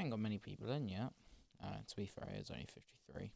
ain't got many people in yet. To be fair, it's only 53.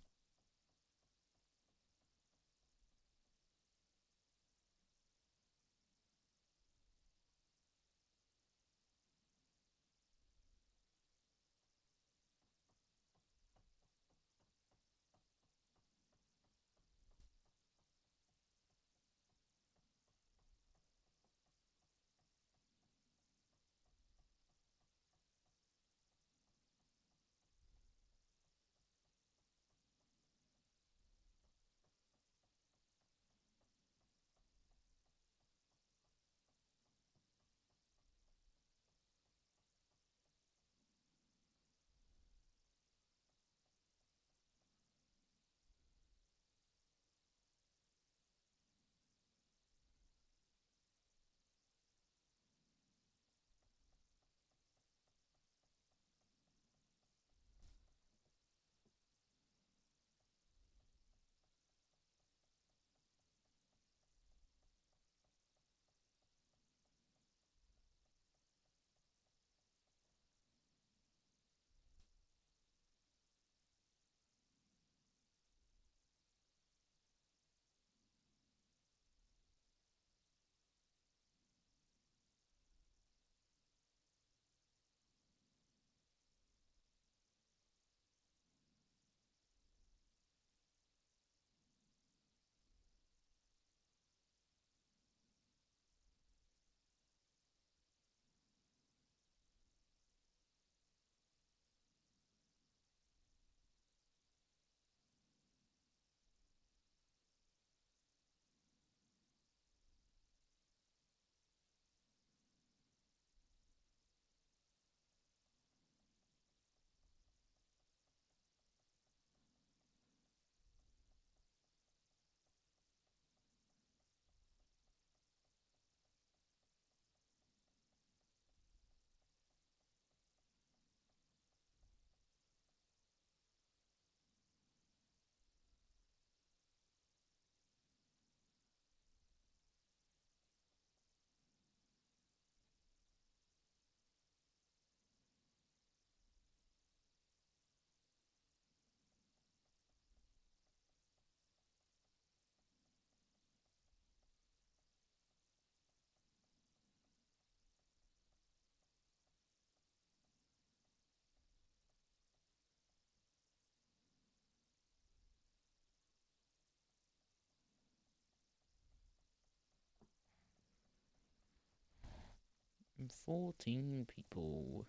And 14 people.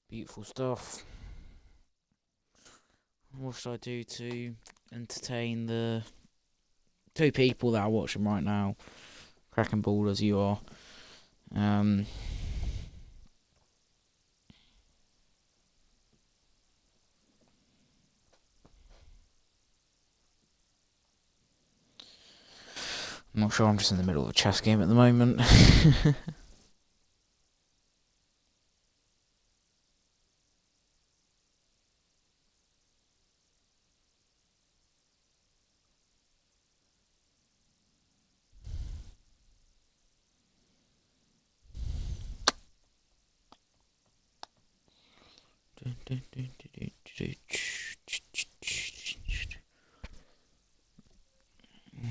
Beautiful stuff. What should I do to entertain the 2 people that are watching right now? Cracking ball as you are. I'm not sure, I'm just in the middle of a chess game at the moment.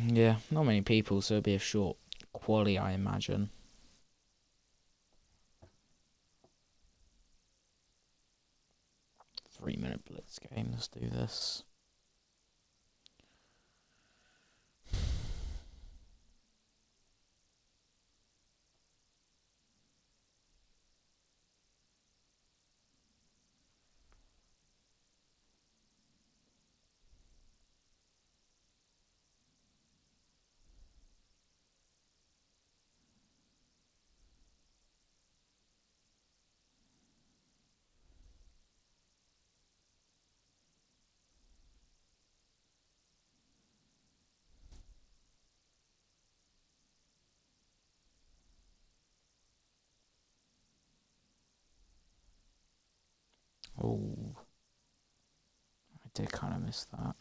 Yeah, not many people, so it'll be a short quali, I imagine. Three-minute blitz game, let's do this. Oh, I did kind of miss that.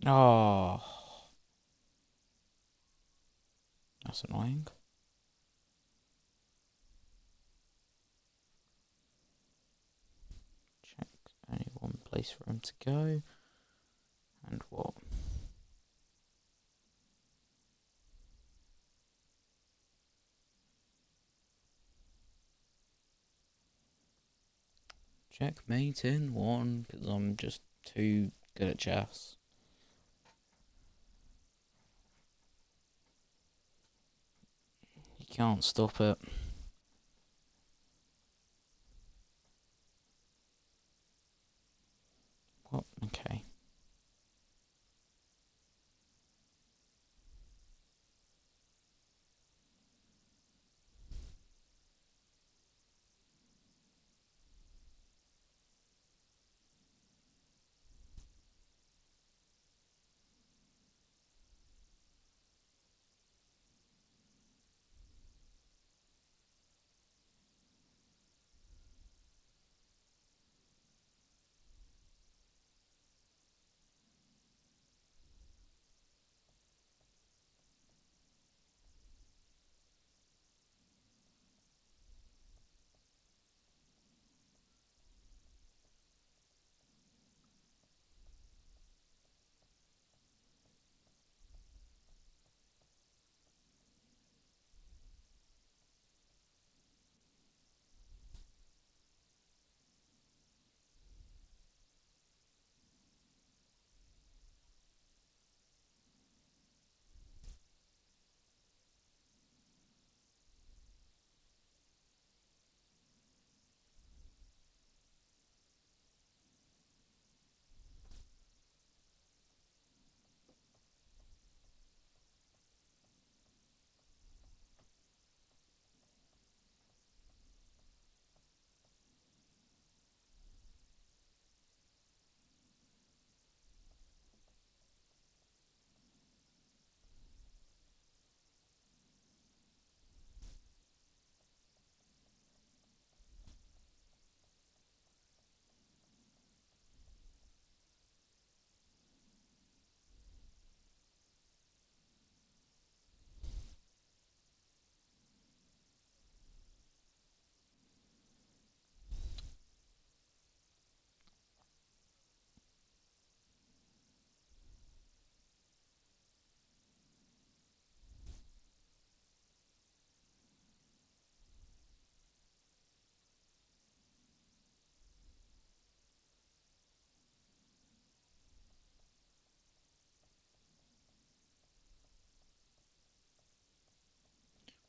Oh, that's annoying. Check only one place for him to go. And what? Checkmate in one, because I'm just too good at chess. You can't stop it. What? Okay.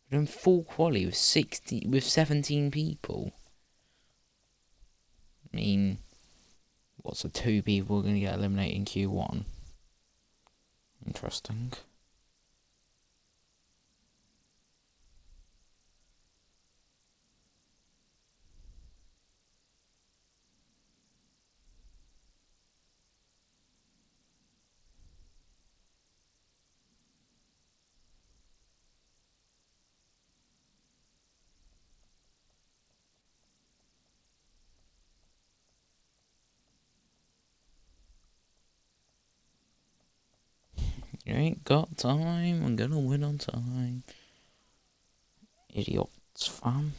We're in full quali with 17 people. I mean, what's the 2 people going to get eliminated in Q1? Interesting. You ain't got time. I'm gonna win on time. Idiots, fam.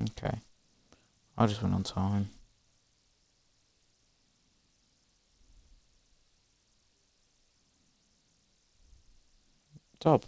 Okay. I'll just win on time. Top.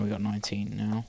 we got 19 now.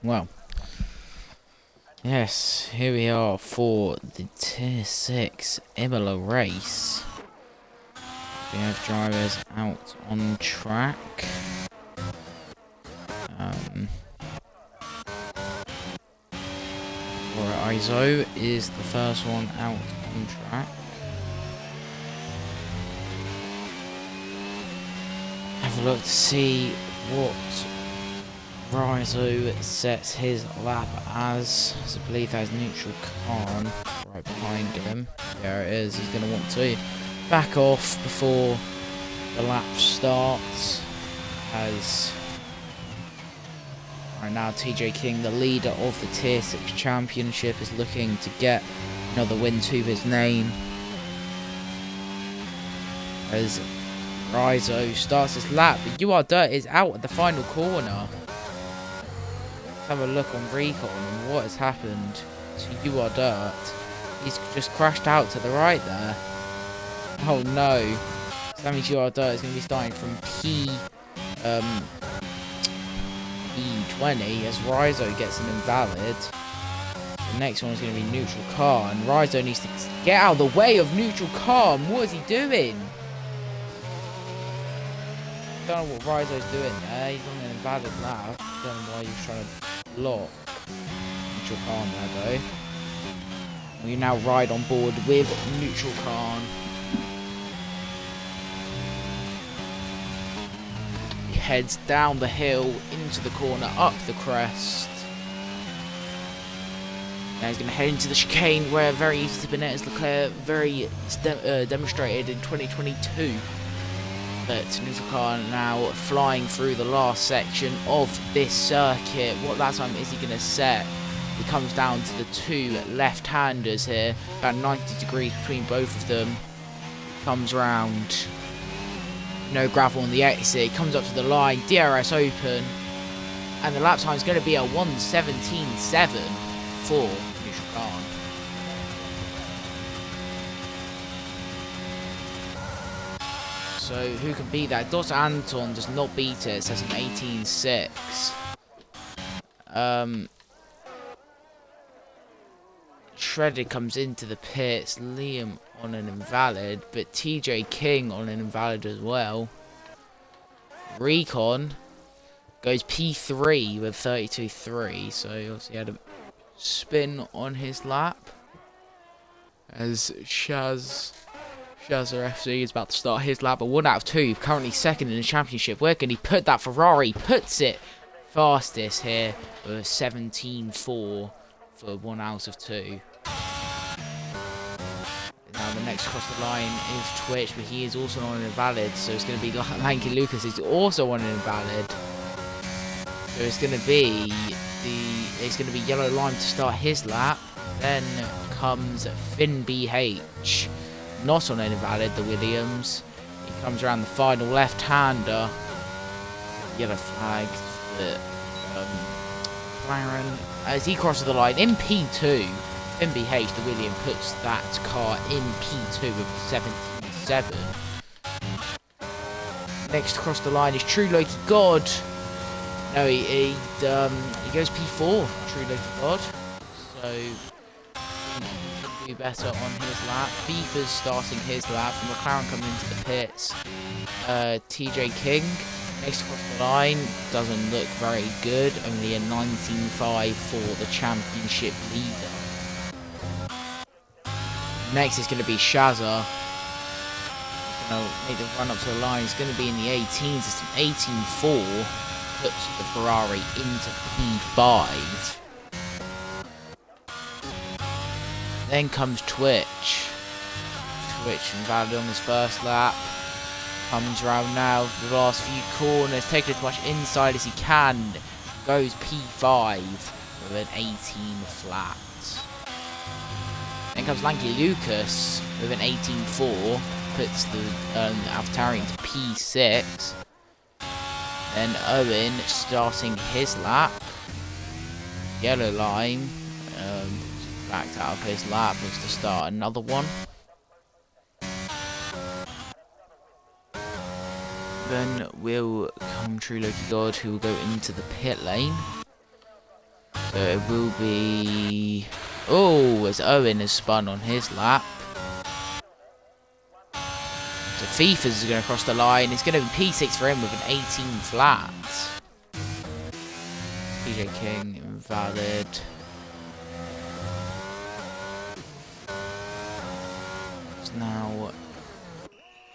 Well, yes, here we are for the Tier 6 Imola race. We have drivers out on track. Iso is the first one out on track. Have a look to see what Riso sets his lap as. So I believe there's neutral Khan right behind him. There it is. He's going to want to back off before the lap starts. As right now, TJ King, the leader of the Tier 6 Championship, is looking to get another win to his name. As Riso starts his lap, but You Are Dirt is out at the final corner. Let's have a look on recon and what has happened to You Are Dirt. He's just crashed out to the right there. Oh no. So that means You Are Dirt is going to be starting from P20 as Riso gets an invalid. The next one is going to be neutral car, and Riso needs to get out of the way of neutral car. What is he doing? I don't know what Riso's doing there. He's on an invalid lap. I don't know why he was trying to block and neutral Khan there though. We now ride on board with neutral Khan. He heads down the hill, into the corner, up the crest. Now he's going to head into the chicane where very easy to Benitez Leclerc, very demonstrated in 2022. But neutral Khan now flying through the last section of this circuit. What lap time is he going to set? It comes down to the two left-handers here, about 90 degrees between both of them. Comes round, no gravel on the exit, comes up to the line, DRS open, and the lap time is going to be a 1:17.7 for neutral Khan. So who can beat that? Dos Anton does not beat it, so it's an 18.6. Shredded comes into the pits, Liam on an invalid, but TJ King on an invalid as well. Recon goes P3 with 32.3, so he obviously had a spin on his lap. As Shazza FC is about to start his lap, but 1 out of 2, currently second in the championship. Where can he put that? Ferrari puts it fastest here with 17.4 for 1 out of 2. Now the next across the line is Twitch, but he is also on an invalid, so it's going to be Lanky Lucas is also on an invalid. So it's going to be Yellow Lime to start his lap. Then comes Finn BH, not on an invalid, the Williams. He comes around the final left-hander. Yellow flag for McLaren. As he crosses the line in P2, Finn BH, the William, puts that car in P2 with 17.7. Next across the line is True Loki God. No, he goes P4, True Loki God. So he can do better on his lap. FIFA's starting his lap. McLaren coming into the pits. TJ King, next across the line, doesn't look very good. Only a 19.5 for the championship leader. Next is going to be Shazza. He's going to make the run up to the line. He's going to be in the 18s. It's an 18.4. Puts the Ferrari into P5. Then comes Twitch. Twitch invalid on his first lap. Comes around now for the last few corners. Taking as much inside as he can. Goes P5 with an 18 flat. Then comes Lanky Lucas with an 18.4. Puts the AlphaTauri into P6. Then Owen starting his lap. Yellow Lime backed out of his lap was to start another one. Then will come True Loki God, who will go into the pit lane. So it will be... Oh, as Owen has spun on his lap. So FIFA's is going to cross the line. It's going to be P6 for him with an 18 flat. TJ King invalid. So now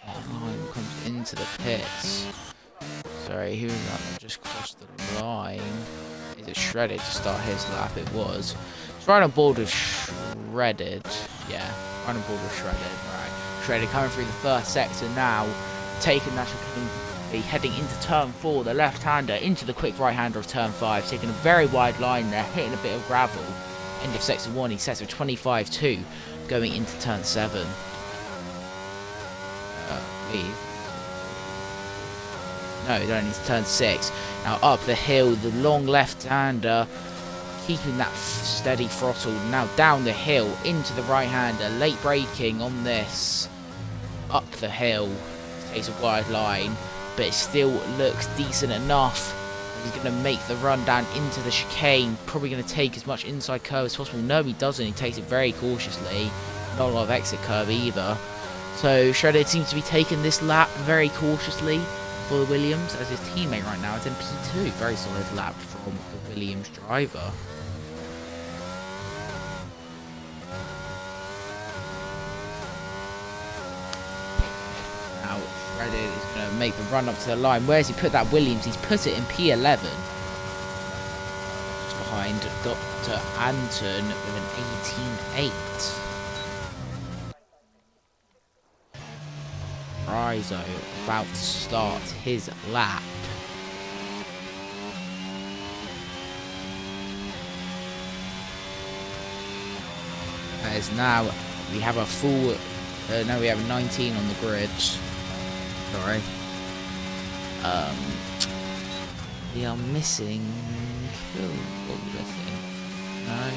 Lime comes into the pits. Sorry, who was that just crossed the line? Is it Shredded to start his lap? It was. It's right on board with Shredded. Yeah, right on board with Shredded. Right. Shredded coming through the first sector now, taking that chicane, heading into turn 4, the left-hander into the quick right-hander of turn 5, taking a very wide line there, hitting a bit of gravel. End of sector 1, he sets with 25.2, going into turn 7. No, it only needs turn 6. Now up the hill, the long left-hander, keeping that steady throttle. Now down the hill, into the right-hander, late braking on this. Up the hill, takes a wide line, but it still looks decent enough. He's going to make the run down into the chicane, probably going to take as much inside curve as possible. No, he doesn't, he takes it very cautiously. Not a lot of exit curve either. So Shredded seems to be taking this lap very cautiously for the Williams, as his teammate right now is in P2. Very solid lap from the Williams driver. Reddit is going to make the run up to the line. Where's he put that Williams? He's put it in P11. Just behind Dr. Anton with an 18.8. Rizzo about to start his lap. As now we have a full. Now we have 19 on the grid. Sorry. We are missing. What are we missing? No.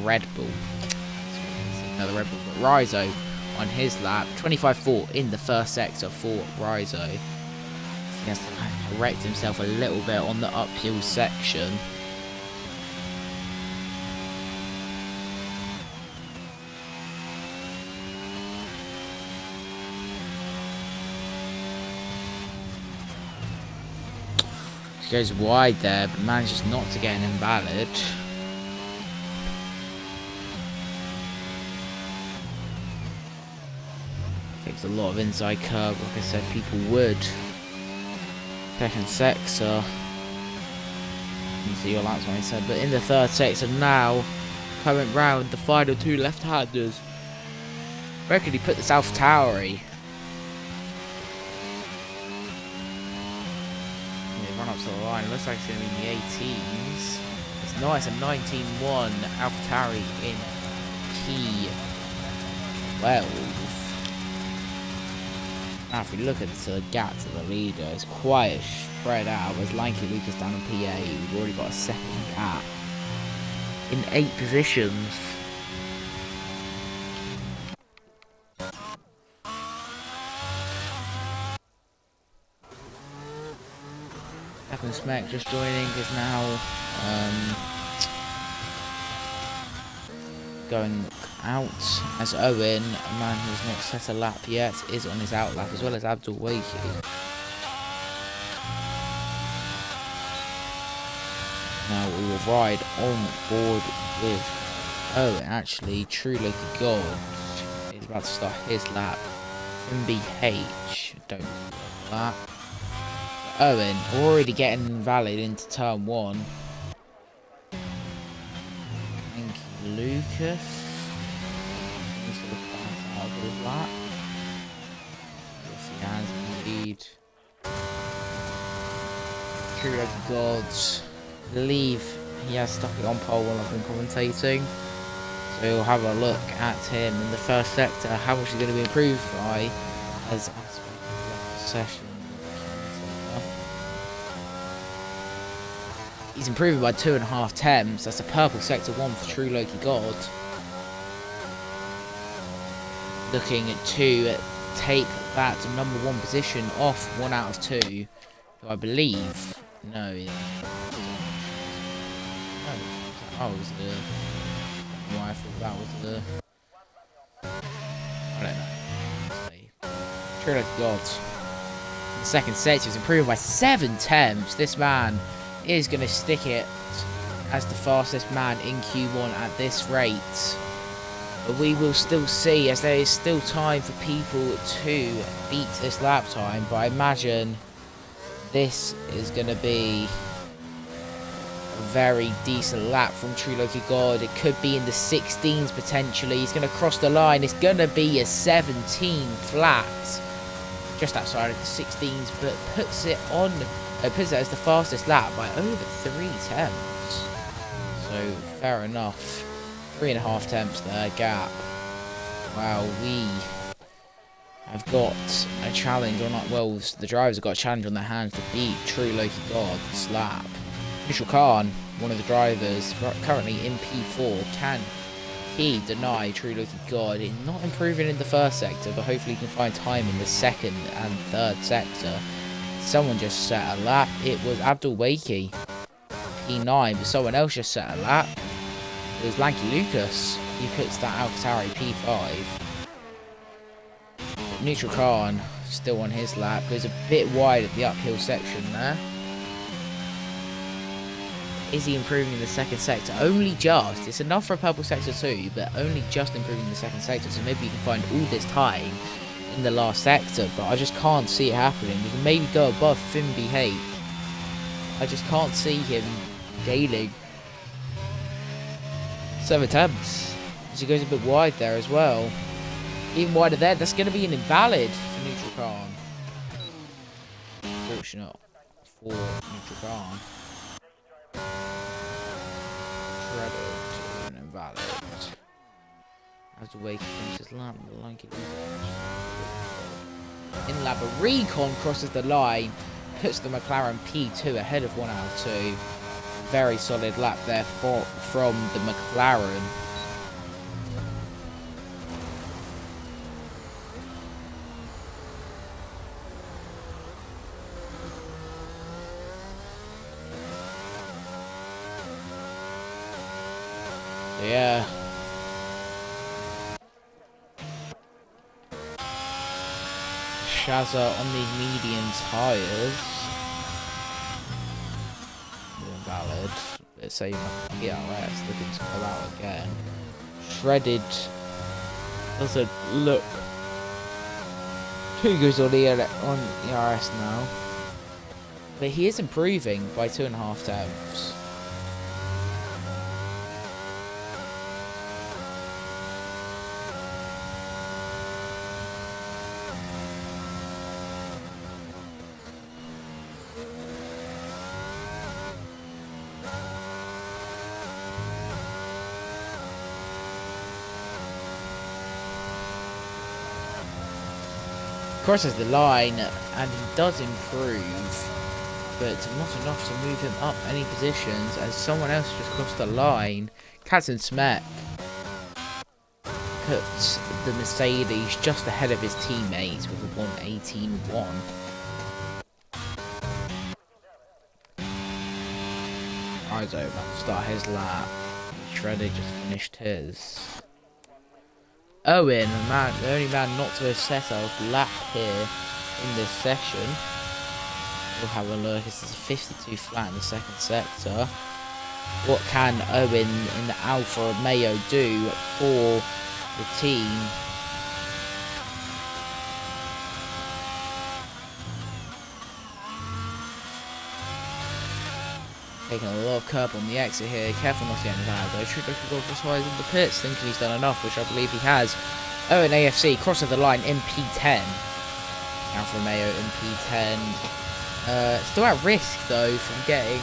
Red Bull. Another Red Bull. But Rizzo on his lap. 25.4 in the first sector for Rizzo. He has to correct himself a little bit on the uphill section. He goes wide there, but manages not to get an invalid. Takes a lot of inside curb, like I said, people would. Second sector, you see your laps when I said, but in the third sector now, coming round the final two left-handers. Where could he put this Alpha Tauri? Run up to the line. It looks like it's going to be in the 18s. It's nice, a 19.1 Alpha Tauri in P12. Now, if we look at the gap to the leader, it's quite spread out. There's Lanky Lucas down in PA. We've already got a second gap in 8 positions. Captain Smack just joining is now going out as Owen, a man who's not set a lap yet, is on his out lap, as well as Abdul Wakey. Now we will ride on board with Owen. Actually, True Loki Gold is about to start his lap. MBH, don't know that. Owen already getting invalid into turn 1. Thank you, Lucas. That. Yes, he has indeed. True Loki Gods believe he has stuck it on pole while I've been commentating. So we'll have a look at him in the first sector, how much he's going to be improved by as aspect of the session. He's improving by 2.5 temps. That's a purple sector 1 for True Loki God. Looking to take that number 1 position off 1 out of 2, who I believe. No. Oh, it was the. Why I thought that was the. I don't know. True Loki God. In the second sector was improved by 7 temps. This man is going to stick it as the fastest man in Q1 at this rate. But we will still see, as there is still time for people to beat this lap time. But I imagine this is going to be a very decent lap from True Loki God. It could be in the 16s potentially. He's going to cross the line. It's going to be a 17 flat. Just outside of the 16s, but puts it as the fastest lap by over 3 temps. So fair enough. 3.5 temps there, gap. Wow, we have got a challenge on that. Well, the drivers have got a challenge on their hands to beat True Loki God's lap. Mitchell Khan, one of the drivers, currently in P4, can he deny True Loki God in not improving in the first sector, but hopefully he can find time in the second and third sector. Someone just set a lap. It was Abdul Wakey, P9, but someone else just set a lap. It was Lanky Lucas. He puts that AlphaTauri P5. Neutral Khan still on his lap. Goes a bit wide at the uphill section there. Is he improving in the second sector? Only just. It's enough for a purple sector 2, but only just improving the second sector. So maybe you can find all this time in the last sector, but I just can't see it happening. We can maybe go above Finby Hate. I just can't see him gaining 7 attempts. As he goes a bit wide there as well. Even wider there, that's going to be an invalid for Neutral Khan. Fortunate for Neutral Khan. Shredded, an invalid. As the way he finishes lap, like it is. In lap, a Recon crosses the line, puts the McLaren P2 ahead of 1 out of 2. Very solid lap there from the McLaren. Yeah. Shazza on these medium tyres. Invalid. Let's say GSRL looking to go out again. Shredded doesn't look too good on ERS now. But he is improving by 2.5 tenths. Crosses the line and he does improve, but not enough to move him up any positions as someone else just crossed the line. Katzen Smek puts the Mercedes just ahead of his teammates with a 1:18.1. Eyes over to start his lap. Shredder just finished his. Owen, the only man not to have set a lap here in this session. We'll have a look. This is 52 flat in the second sector. What can Owen in the Alfa Romeo do for the team? Taking a lot of curb on the exit here. Careful not to get involved though. Should look to go as high as in the pits, thinking he's done enough, which I believe he has. Owen AFC crosses the line in P10. Alfa Romeo in P10. Still at risk though from getting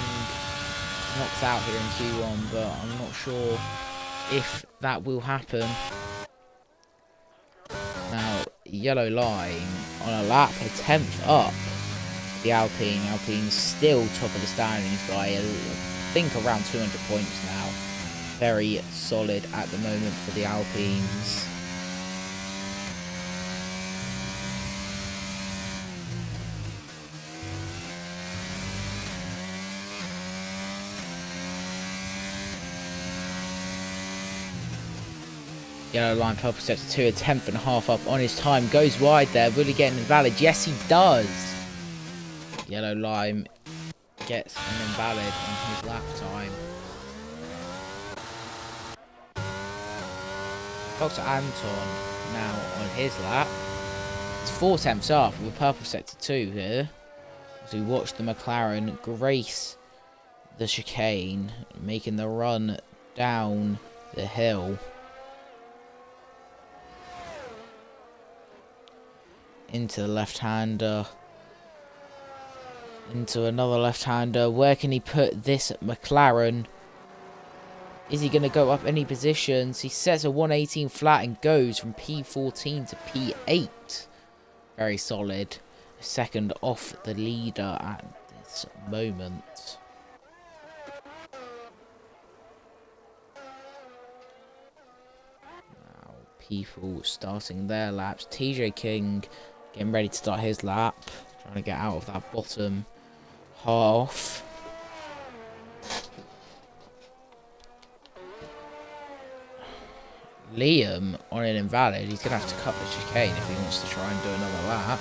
knocked out here in Q1, but I'm not sure if that will happen. Now, yellow line on a lap, a 10th up. The Alpine. Alpine's still top of the standings by, I think, around 200 points now. Very solid at the moment for the Alpines. Yellow line, purple sector 2, a 10.5 up on his time. Goes wide there. Will he get an invalid? Yes, he does. Yellow line gets an invalid on his lap time. Dr. Anton now on his lap. It's 4 tenths up with purple sector 2 here. As we watch the McLaren grace the chicane, making the run down the hill. Into the left-hander. Into another left-hander. Where can he put this McLaren? Is he going to go up any positions? He sets a 118 flat and goes from P14 to P8. Very solid. Second off the leader at this moment. Now, people starting their laps. TJ King getting ready to start his lap. Trying to get out of that bottom half. Liam on an invalid. He's going to have to cut the chicane if he wants to try and do another lap.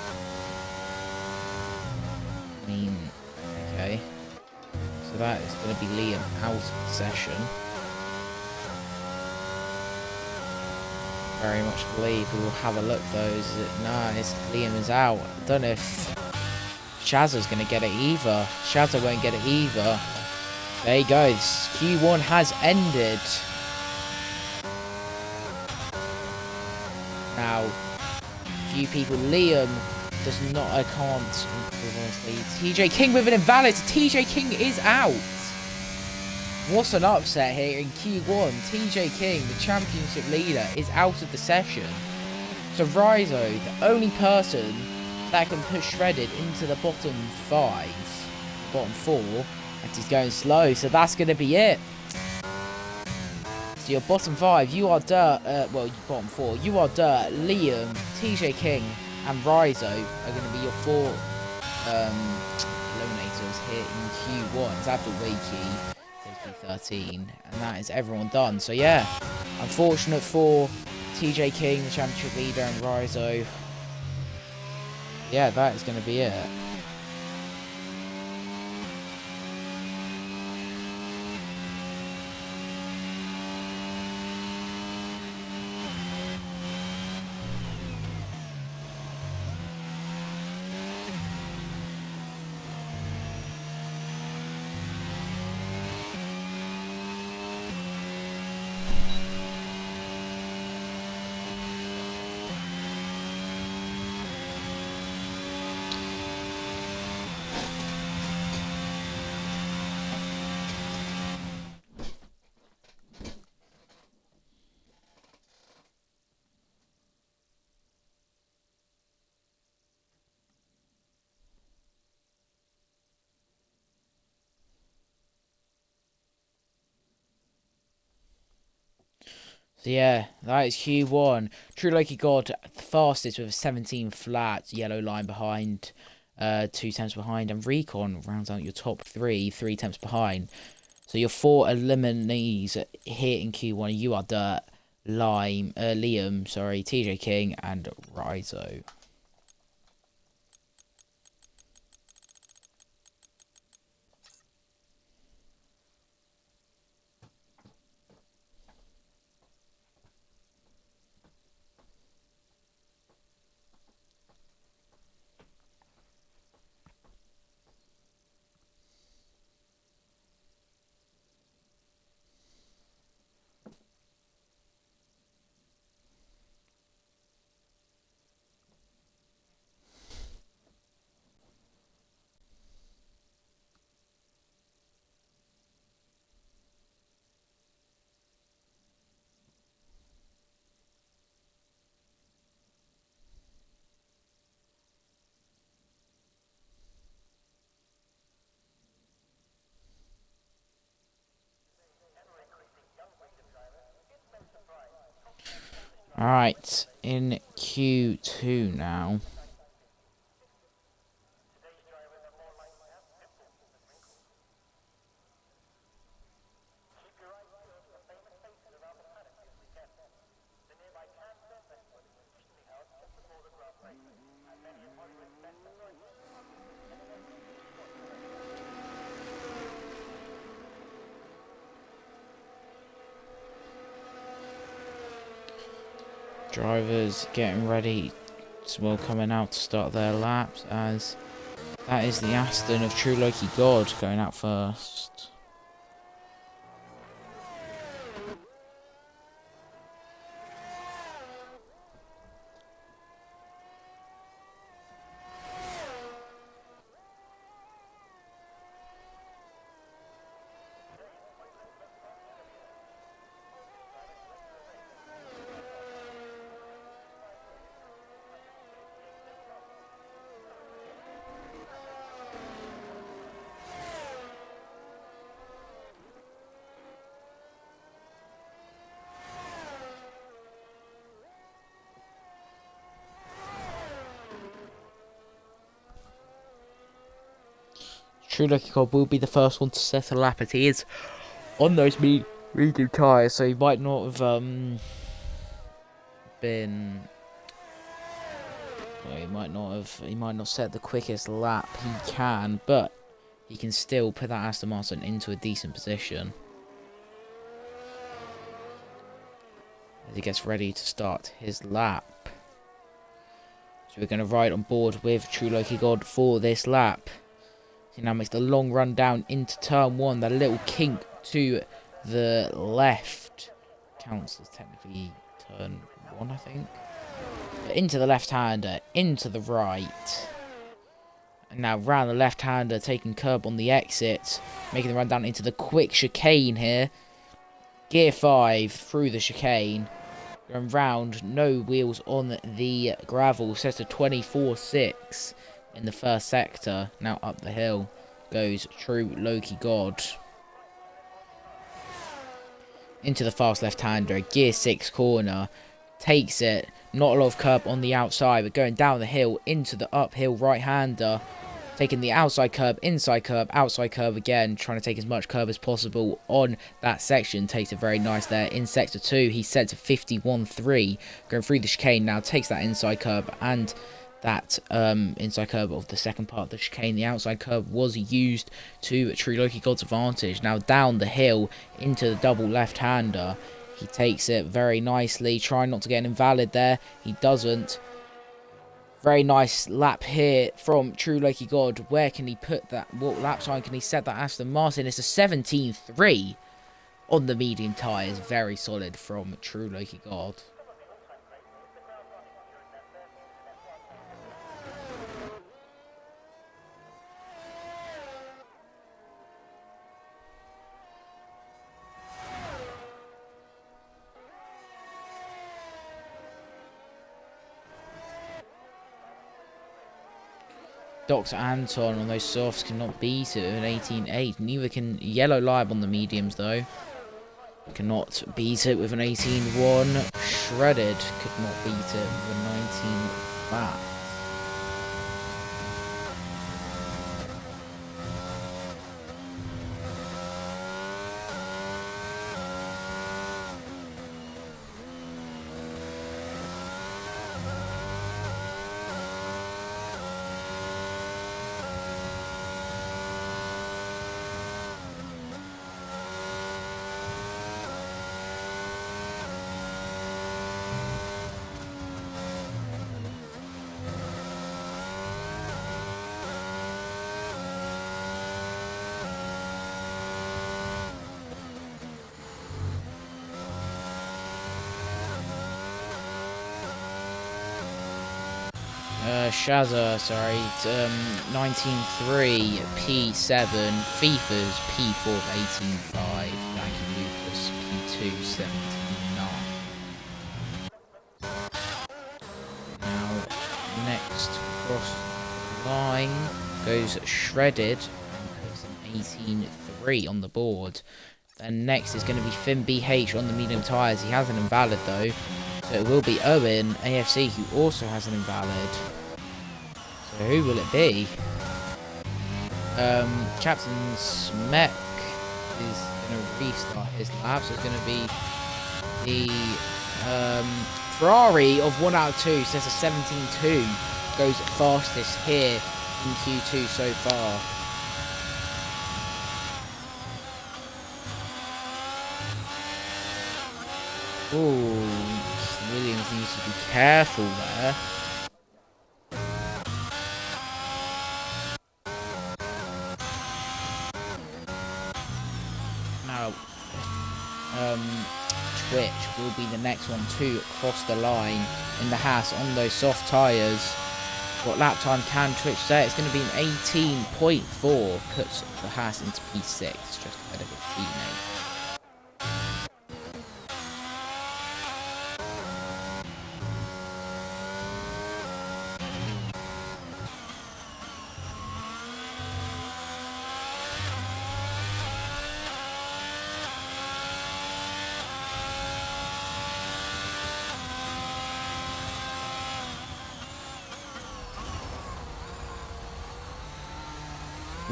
I mean, okay. So that is going to be Liam out of the session. Very much believe we will have a look though. Liam is out. I don't know if Shazza's going to get it either. Shazza won't get it either. There you go. Q1 has ended. Now, a few people. Liam does not. I can't. TJ King with an invalid. TJ King is out. What's an upset here in Q1? TJ King, the championship leader, is out of the session. So Rizo, the only person that can push Shredded into the bottom 5, bottom 4, and he's going slow. So that's going to be it. So your bottom 5, you are Dirt, bottom 4, you are Dirt, Liam, TJ King, and Rizo are going to be your 4 eliminators here in Q1. It's after Wakey, 13, and that is everyone done. So yeah, unfortunate for TJ King, the championship leader, and Rizo. Yeah, that is going to be it. So yeah, that is Q1. True Loki God, the fastest with a 17 flat, yellow line behind, 2 tenths behind, and Recon rounds out your top 3, 3 tenths behind. So your 4 eliminees here in Q1, you are Dirt, Liam, TJ King, and Rizo. Alright, in Q2 now. Drivers getting ready, coming out to start their laps, as that is the Aston of True Loki God going out first. True Lucky God will be the first one to set a lap, as he is on those medium tyres, so he might not have been. Well, he might not set the quickest lap he can, but he can still put that Aston Martin into a decent position as he gets ready to start his lap. So we're going to ride on board with True Loki God for this lap. He now makes the long run down into turn 1. That little kink to the left counts as technically turn 1, I think. But into the left-hander, into the right. And now round the left-hander, taking curb on the exit. Making the run down into the quick chicane here. Gear 5 through the chicane. Going round, no wheels on the gravel. Sets to 24.6 in the first sector. Now up the hill goes True Loki God. Into the fast left-hander, gear 6 corner. Takes it. Not a lot of curb on the outside, but going down the hill into the uphill right-hander. Taking the outside curb, inside curb, outside curb again. Trying to take as much curb as possible on that section. Takes it very nice there. In sector 2, he's set to 51.3. Going through the chicane now. Takes that inside curb and that inside curb of the second part of the chicane. The outside curb was used to True Loki God's advantage. Now down the hill into the double left-hander. He takes it very nicely. Trying not to get an invalid there. He doesn't. Very nice lap here from True Loki God. Where can he put that? What lap time can he set that Aston Martin? It's a 17.3 on the medium tyres. Very solid from True Loki God. Dr. Anton on those softs cannot beat it with an 18.8. Neither can Yellow Lib on the mediums, though. Cannot beat it with an 18.1. Shredded could not beat it with a 19 flat. Shazza, sorry, 19.3, P7, FIFA's P4 18.5, thank you Lucas, P2 17.9. Now, next across the line goes Shredded, and puts an 18.3 on the board. Then next is going to be Finn BH on the medium tyres. He has an invalid though, so it will be Owen AFC who also has an invalid. So who will it be? Captain Smek is going to restart his lap, so it's going to be the Ferrari of 1 out of 2, says a 17.2, goes fastest here in Q2 so far. Ooh, Williams needs to be careful there. Now, Twitch will be the next one to cross the line in the Haas on those soft tyres. What lap time can Twitch say? It's going to be an 18.4, puts the Haas into P6, just ahead of its teammate.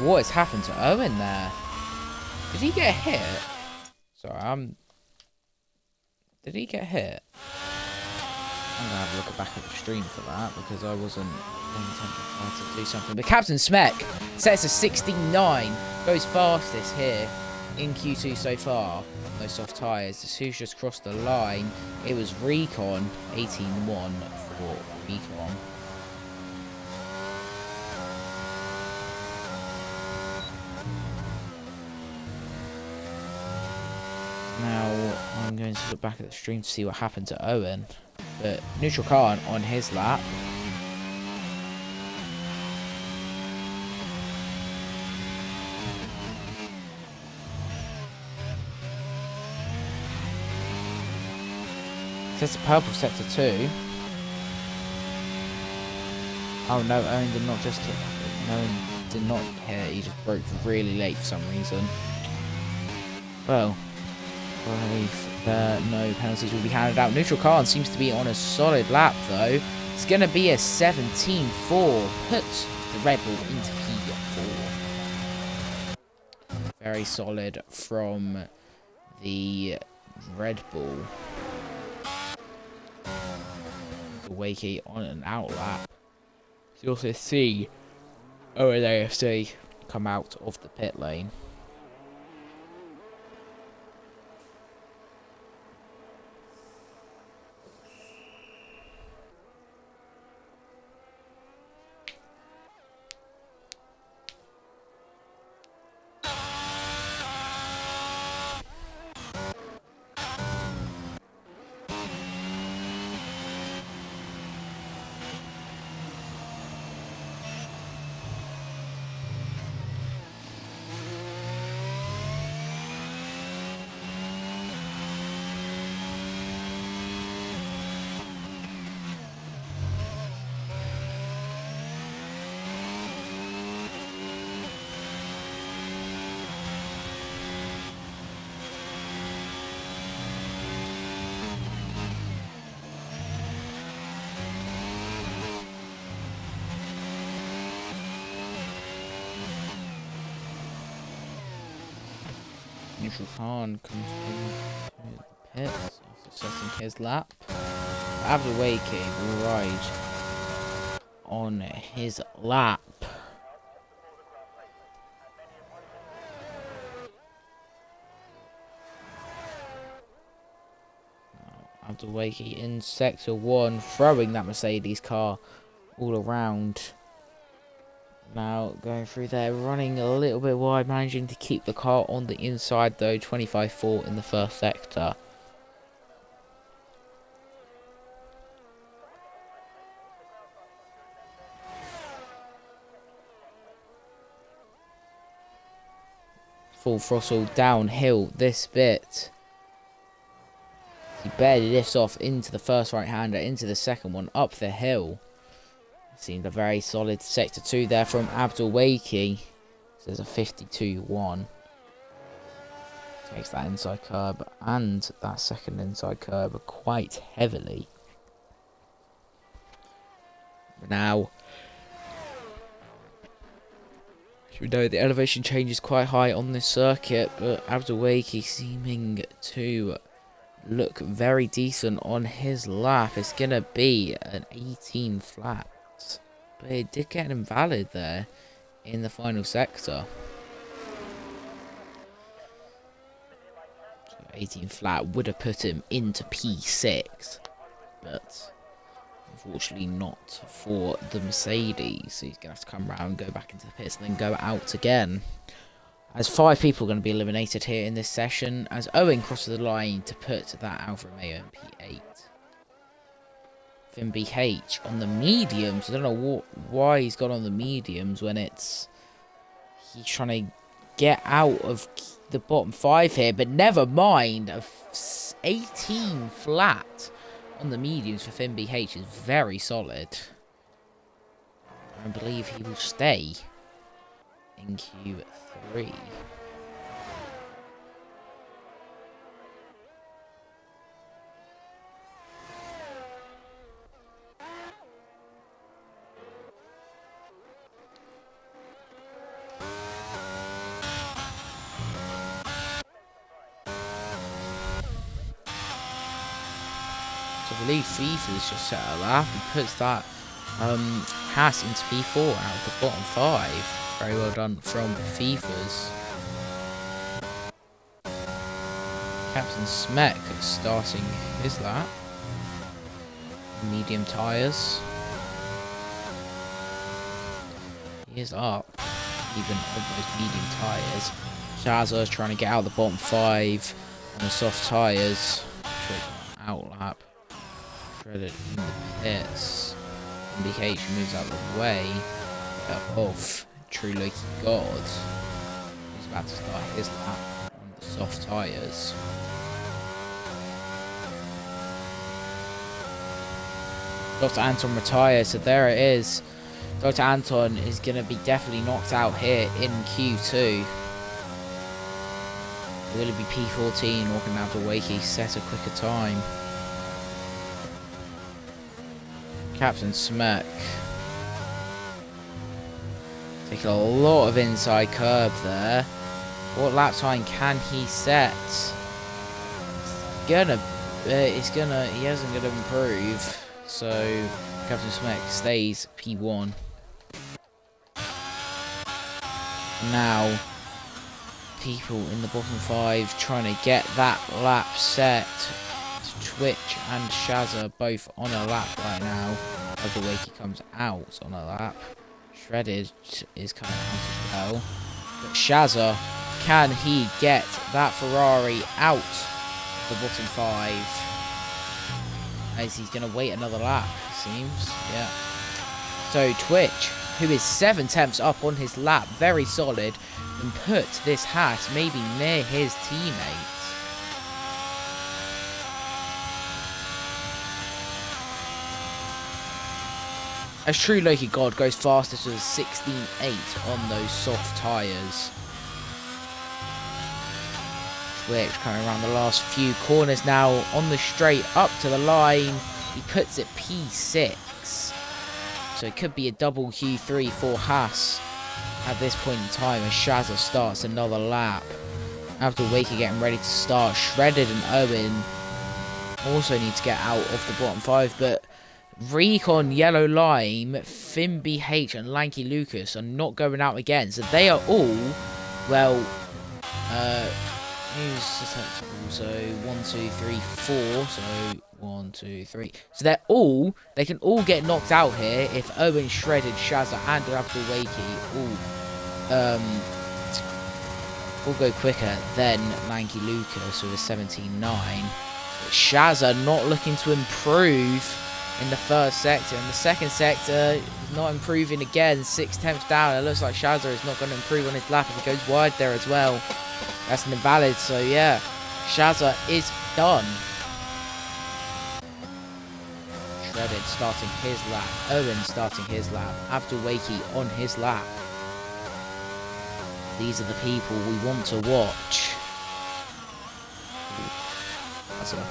What has happened to Owen there? Did he get hit? Sorry, did he get hit? I'm gonna have a look back at the stream for that because I wasn't intending to do something. But Captain Smek sets a 69, goes fastest here in Q2 so far. No soft tyres. Who's just crossed the line? It was Recon 18-1 for Recon. Now I'm going to look back at the stream to see what happened to Owen. But neutral car on his lap. Sets a purple sector 2. Oh no, Owen did not just hit. Owen did not hit, he just broke really late for some reason. Well, no penalties will be handed out. Neutral car seems to be on a solid lap though. It's going to be a 17-4. Puts the Red Bull into P4. Very solid from the Red Bull. Wakey on an out lap. You also see Owen AFC come out of the pit lane. Neutral Khan comes into the pits after setting his lap. Abdelwaki will ride on his lap. Abdelwaki in sector 1, throwing that Mercedes car all around. Now going through there, running a little bit wide, managing to keep the car on the inside though, 25-4 in the first sector. Full throttle downhill this bit. He barely lifts off into the first right-hander, into the second one, up the hill. Seemed a very solid sector 2 there from Abdelwaki. So there's a 52-1. Takes that inside curb and that second inside curb quite heavily. Now, we know the elevation change is quite high on this circuit, but Abdelwaki seeming to look very decent on his lap. It's going to be an 18 flat. But it did get an invalid there in the final sector. So 18 flat would have put him into P6. But unfortunately not for the Mercedes. So he's going to have to come around, go back into the pits and then go out again. As 5 people are going to be eliminated here in this session. As Owen crosses the line to put that Alfa Romeo in P8. BH on the mediums. I don't know why he's got on the mediums when he's trying to get out of the bottom 5 here, but never mind. 18 flat on the mediums for Finn BH is very solid. I believe he will stay in Q3. So I believe FIFA's just set a lap. He puts that Haas into P4 out of the bottom 5. Very well done from FIFA's. Captain Smek starting his lap. Medium tyres. He is up. Even almost medium tyres. Shazza's trying to get out the bottom 5 on the soft tyres. Out lap. Shredded in the pits. BH moves out of the way of True Loki God. He's about to start his lap on the soft tyres. Dr. Anton retires, so there it is. Dr. Anton is going to be definitely knocked out here in Q2. Will it be P14 walking out the Wakey set a quicker time? Captain Smirk. Taking a lot of inside curb there. What lap time can he set? He isn't gonna improve. So Captain Smirk stays P1. Now, people in the bottom 5 trying to get that lap set. Twitch and Shazza both on a lap right now. Other Wakey comes out on a lap. Shredded is coming out as well. But Shazza, can he get that Ferrari out of the bottom 5? As he's going to wait another lap, it seems. Yeah. So Twitch, who is 7 tenths up on his lap, very solid, and put this Haas maybe near his teammate. As True Loki God goes fastest with a 16.8 on those soft tyres. Twitch coming around the last few corners now on the straight up to the line. He puts it P6. So it could be a double Q3 for Haas at this point in time as Shazza starts another lap. After Wakey getting ready to start, Shredded and Owen also need to get out of the bottom 5, but Recon, Yellow Lime, Finn BH and Lanky Lucas are not going out again. So they are all, well, who's susceptible? So 1, 2, 3, 4. So 1, 2, 3. So they can all get knocked out here if Owen, Shredded, Shazza and Abdul Wakey all go quicker than Lanky Lucas with a 17.9. But Shazza not looking to improve in the first sector. In the second sector, he's not improving again. 6 tenths down. It looks like Shazza is not going to improve on his lap if he goes wide there as well. That's an invalid. So yeah, Shazza is done. Shredded starting his lap. Owen starting his lap. Abdul Wakey on his lap. These are the people we want to watch. Shazza.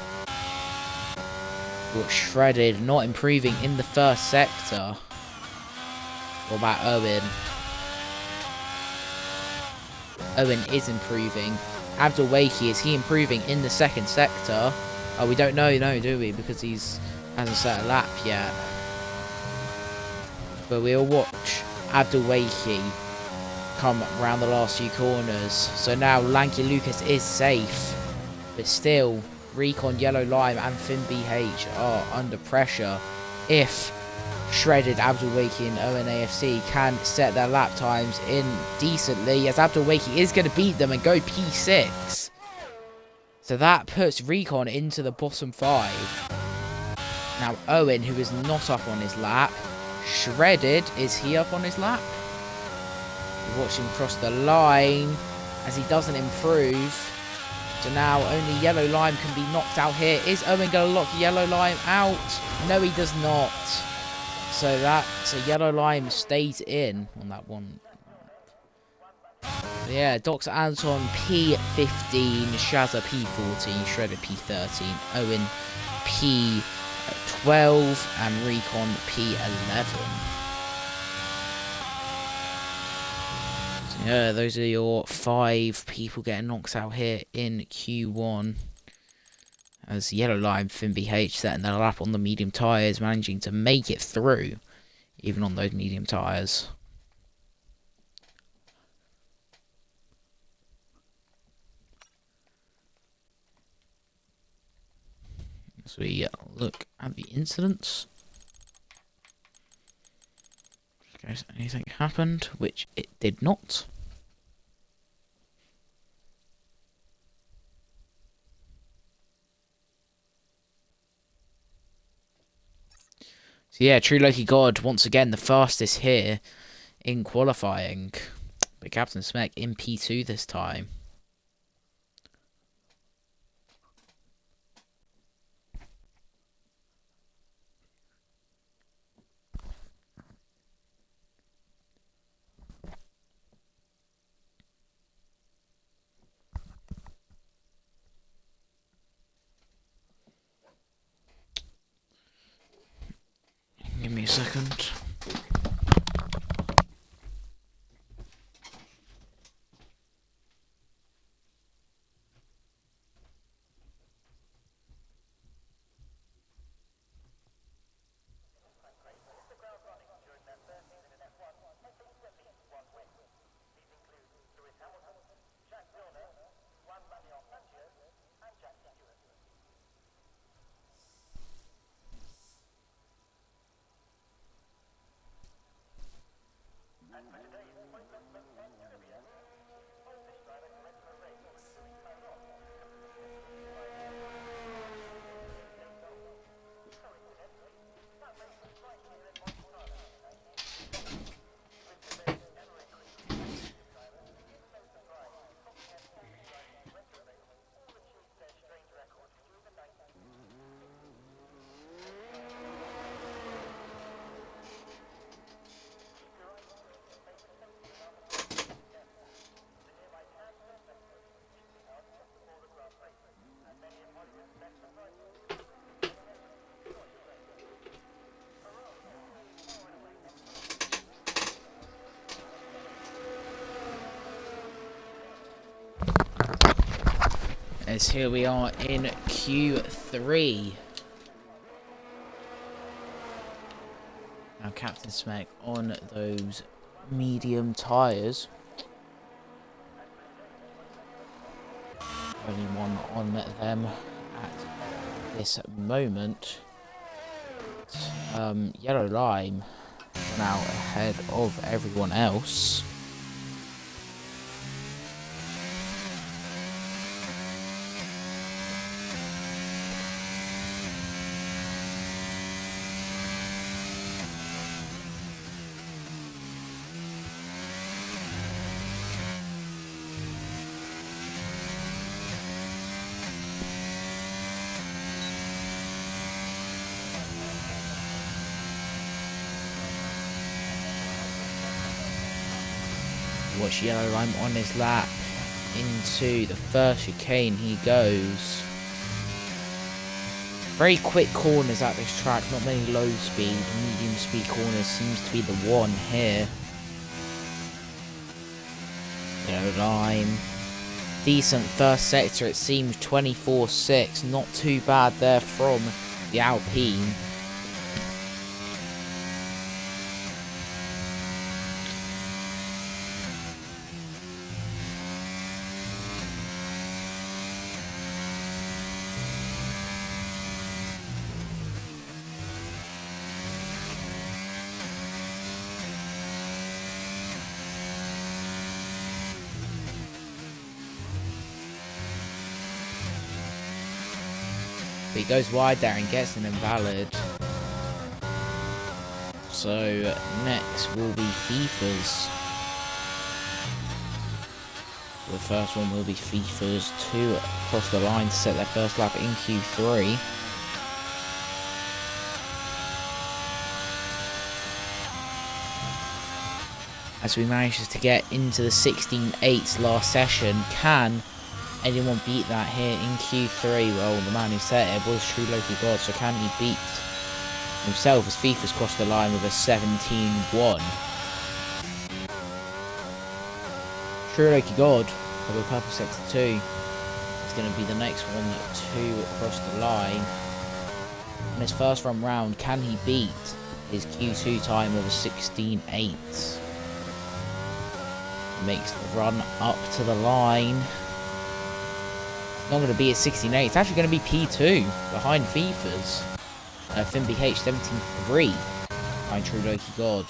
But Shredded not improving in the first sector. What about Owen? Owen is improving. Abdul Wakey, is he improving in the second sector? Oh, we don't know, no, do we? Because he's hasn't set a lap yet. But we'll watch Abdul Wakey come around the last few corners. So now Lanky Lucas is safe. But still, Recon, Yellow Lime and Finn BH are under pressure if Shredded, Abdul Wakey and ONAFC can set their lap times in decently, as Abdul Wakey is going to beat them and go P6. So that puts Recon into the bottom 5. Now Owen, who is not up on his lap. Shredded, is he up on his lap? We watch him cross the line as he doesn't improve. So now only Yellow Lime can be knocked out here. Is Owen going to lock Yellow Lime out? No, he does not. So Yellow Lime stays in on that one. So yeah, Dr. Anton P15, Shazza P14, Shredder P13, Owen P12, and Recon P11. Yeah, those are your 5 people getting knocked out here in Q1. As Yellow Lime, Finn BH setting their lap on the medium tyres, managing to make it through, even on those medium tyres. As we look at the incidents, in case anything happened, which it did not. So yeah, True Loki God, once again, the fastest here in qualifying. But Captain Smek in P2 this time. Give me a second. As here we are in Q3. Now Captain Smek on those medium tyres. Only one on them at this moment. Yellow Lime now ahead of everyone else. Watch Yellow Lime on his lap into the first chicane he goes. Very quick corners at this track, not many low speed, medium speed corners seems to be the one here. Yellow Lime. Decent first sector, it seems 24.6, not too bad there from the Alpine. He goes wide there and gets an invalid. So next will be FIFA's. The first one will be FIFA's 2 across the line to set their first lap in Q3. As we managed to get into the 16.8 last session, can anyone beat that here in Q3? Well, the man who set it was True Loki God, so can he beat himself as FIFA's crossed the line with a 17.1? True Loki God of a purple sector 2 is going to be the next one to across the line. On his first run round, can he beat his Q2 time of a 16.8? Makes the run up to the line. It's not going to be at 16.8. It's actually going to be P2 behind FIFA's. Finn BH 17.3 behind True Loki God.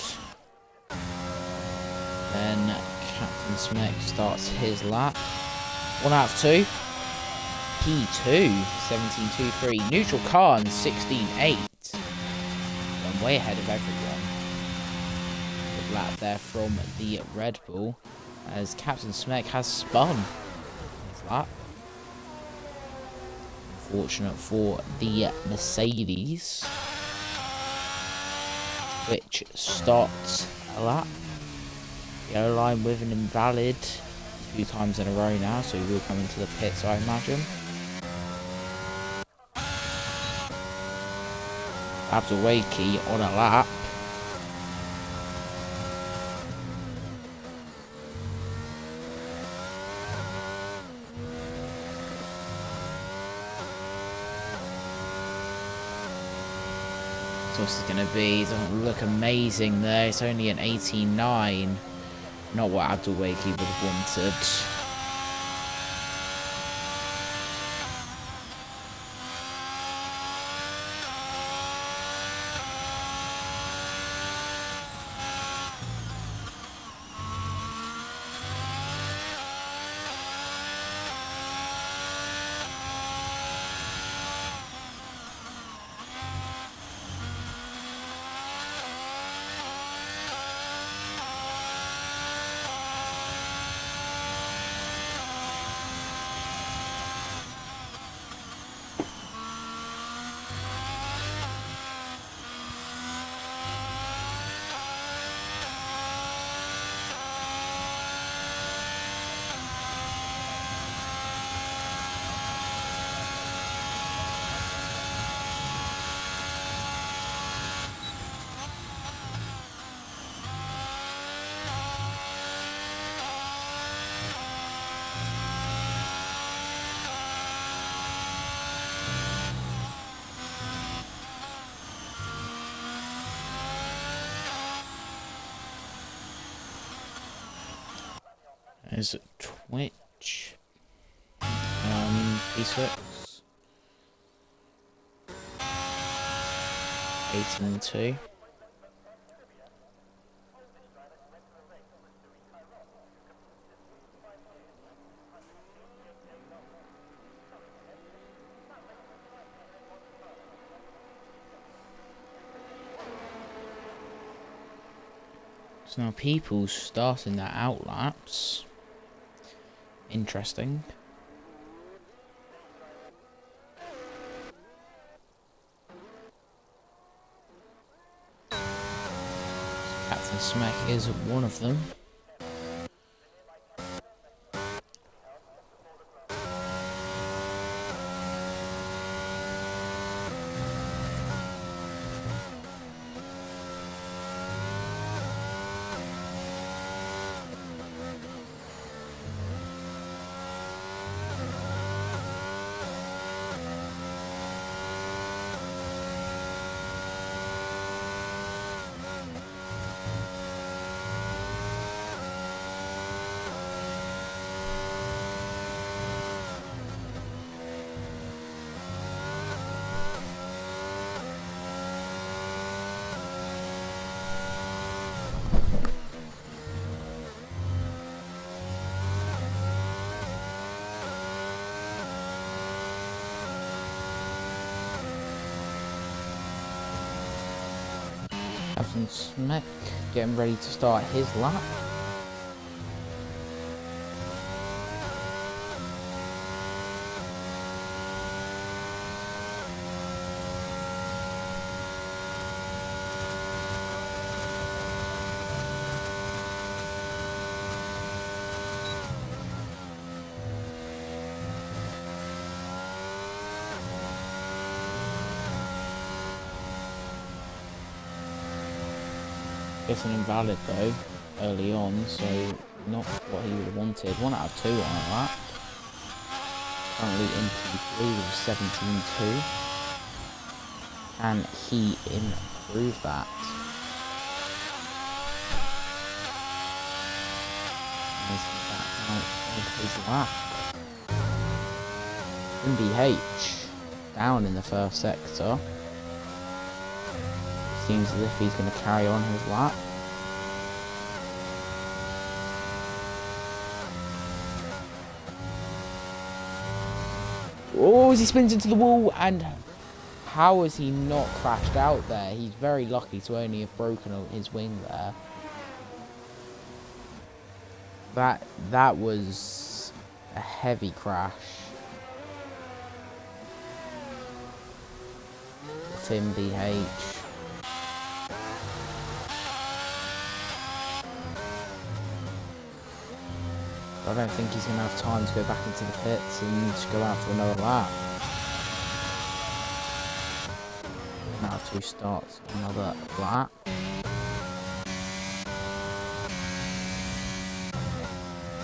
Then Captain Smek starts his lap. 1 out of 2. P2 17.23. Neutral Khan 16.8. I'm way ahead of everyone. Good lap there from the Red Bull as Captain Smek has spun his lap. Unfortunate for the Mercedes, which starts a lap. Yellow line with an invalid 2 times in a row now, so he will come into the pits, I imagine. Abdulwaki on a lap. What's it going to be? Doesn't look amazing there. It's only an 18.9. Not what Abdulwaki would have wanted. There's Twitch. P6. 18.2. So now people starting their outlaps. Interesting. Captain Smek is one of them. Captain Smek getting ready to start his lap. It's an invalid though, early on, so not what he would have wanted. 1 out of 2 on that. currently in P3 with 17.2. Can he improve that? His lap. MBH down in the first sector. Seems as if he's going to carry on his lap. Oh, as he spins into the wall, and how has he not crashed out there? He's very lucky to only have broken his wing there. That was a heavy crash. Tim BH. I don't think he's going to have time to go back into the pits and just go out for another lap. Now to start another lap.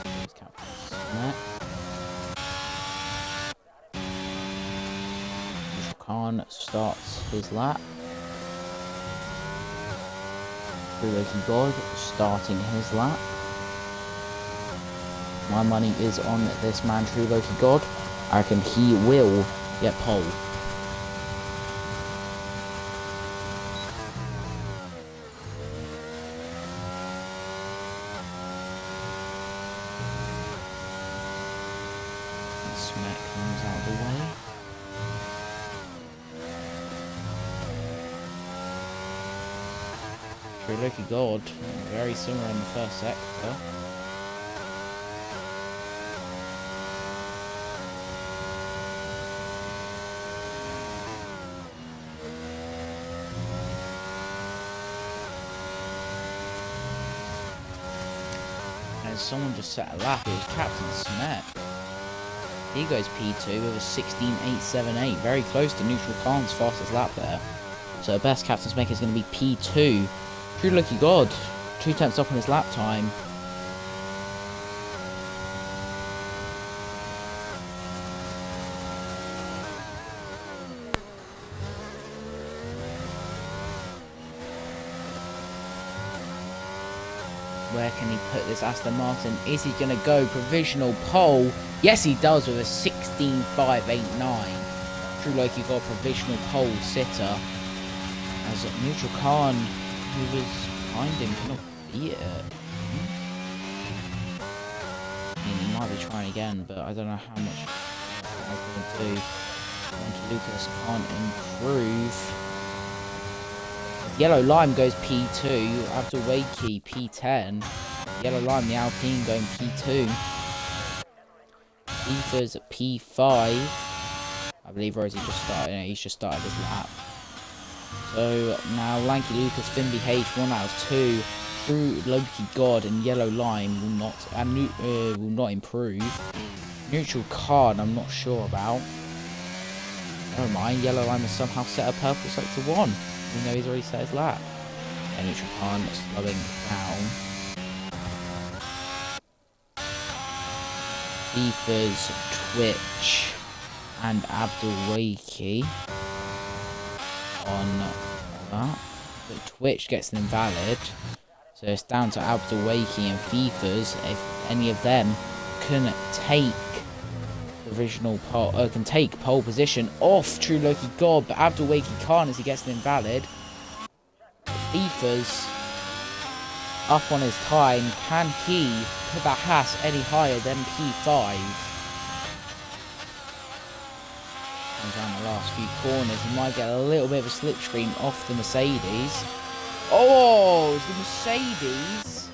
Here's Captain Smith. Khan starts his lap. Lucky God starting his lap. My money is on this man, True Loki God. I reckon he will get pole. Smack comes out of the way. True Loki God, very similar in the first sector. Someone just set a lap. It was Captain Smack. He goes P2 with a 16.878, very close to Neutral Khan's fastest lap there. So best Captain Smack is going to be P2. True Lucky God, 2 tenths up on his lap time. Where can he put this Aston Martin? Is he going to go provisional pole? Yes, he does with a 16.589. True Loki got provisional pole sitter. As Neutral Khan, who was behind him, cannot beat it. I mean, he might be trying again, but I don't know how much he's going to do. Lucas can't improve. Yellow Lime goes P2, Abdul Wakey P10, Yellow Lime the Alpine going P2, Ether's P5, I believe Rosie just started, he's just started his lap. So now Lanky Lucas, Finby H, 1 out of 2, True Loki God and Yellow Lime will not improve. Neutral Card I'm not sure about. Never mind, Yellow Lime has somehow set a purple sector 1. Even though he's already set his lap. And Neutral Khan slowing down. FIFA's Twitch and Abdul Wakey on that. But Twitch gets an invalid. So it's down to Abdul Wakey and FIFA's if any of them can take provisional pole, can take pole position off True Loki God, but Abdul Wakey can't as he gets an invalid. FIFA's up on his time. Can he put that Haas any higher than P5? Comes down the last few corners. He might get a little bit of a slipstream off the Mercedes. Oh, it's the Mercedes.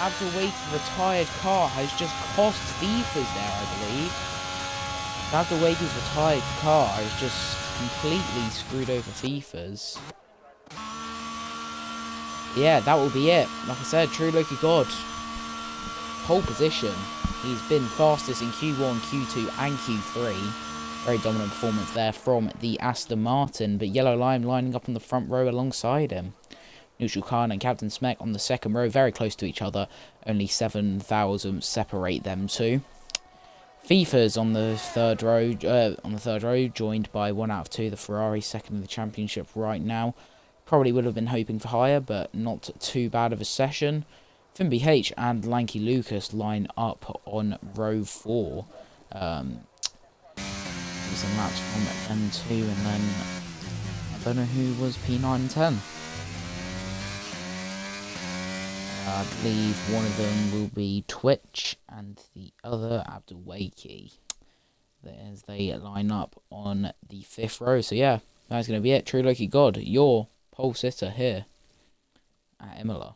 Abdul Wakey's retired car has just cost FIFA's there, I believe. Abdul Wakey's retired car has just completely screwed over FIFA's. Yeah, that will be it. Like I said, True Loki God. Pole position. He's been fastest in Q1, Q2 and Q3. Very dominant performance there from the Aston Martin. But Yellow Lime lining up on the front row alongside him. Neutral Khan and Captain Smack on the second row, very close to each other. Only 7,000 separate them two. FIFA's on the third row, joined by 1 out of 2, the Ferrari, second in the championship right now. Probably would have been hoping for higher, but not too bad of a session. Finn BH and Lanky Lucas line up on row 4. Some laps from N2, and then I don't know who was P9 and 10. I believe one of them will be Twitch and the other Abdul Wakey, as they line up on the 5th row. So yeah, that's going to be it. True Loki God, your pole sitter here at Imola.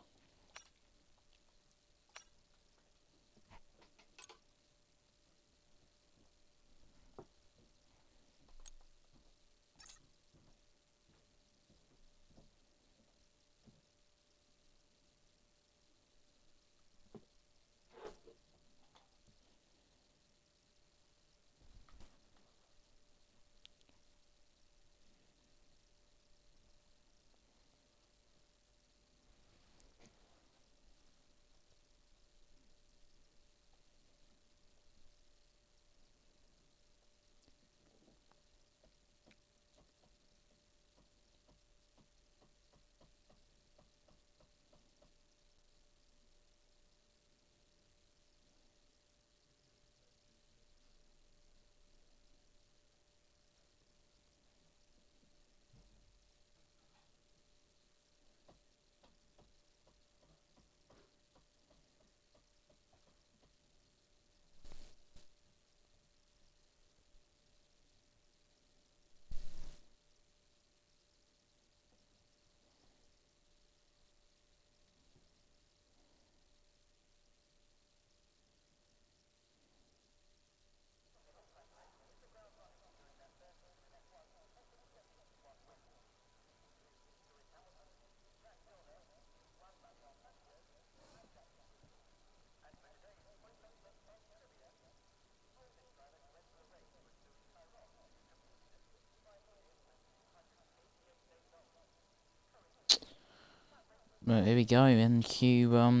Right, here we go in Q. Well,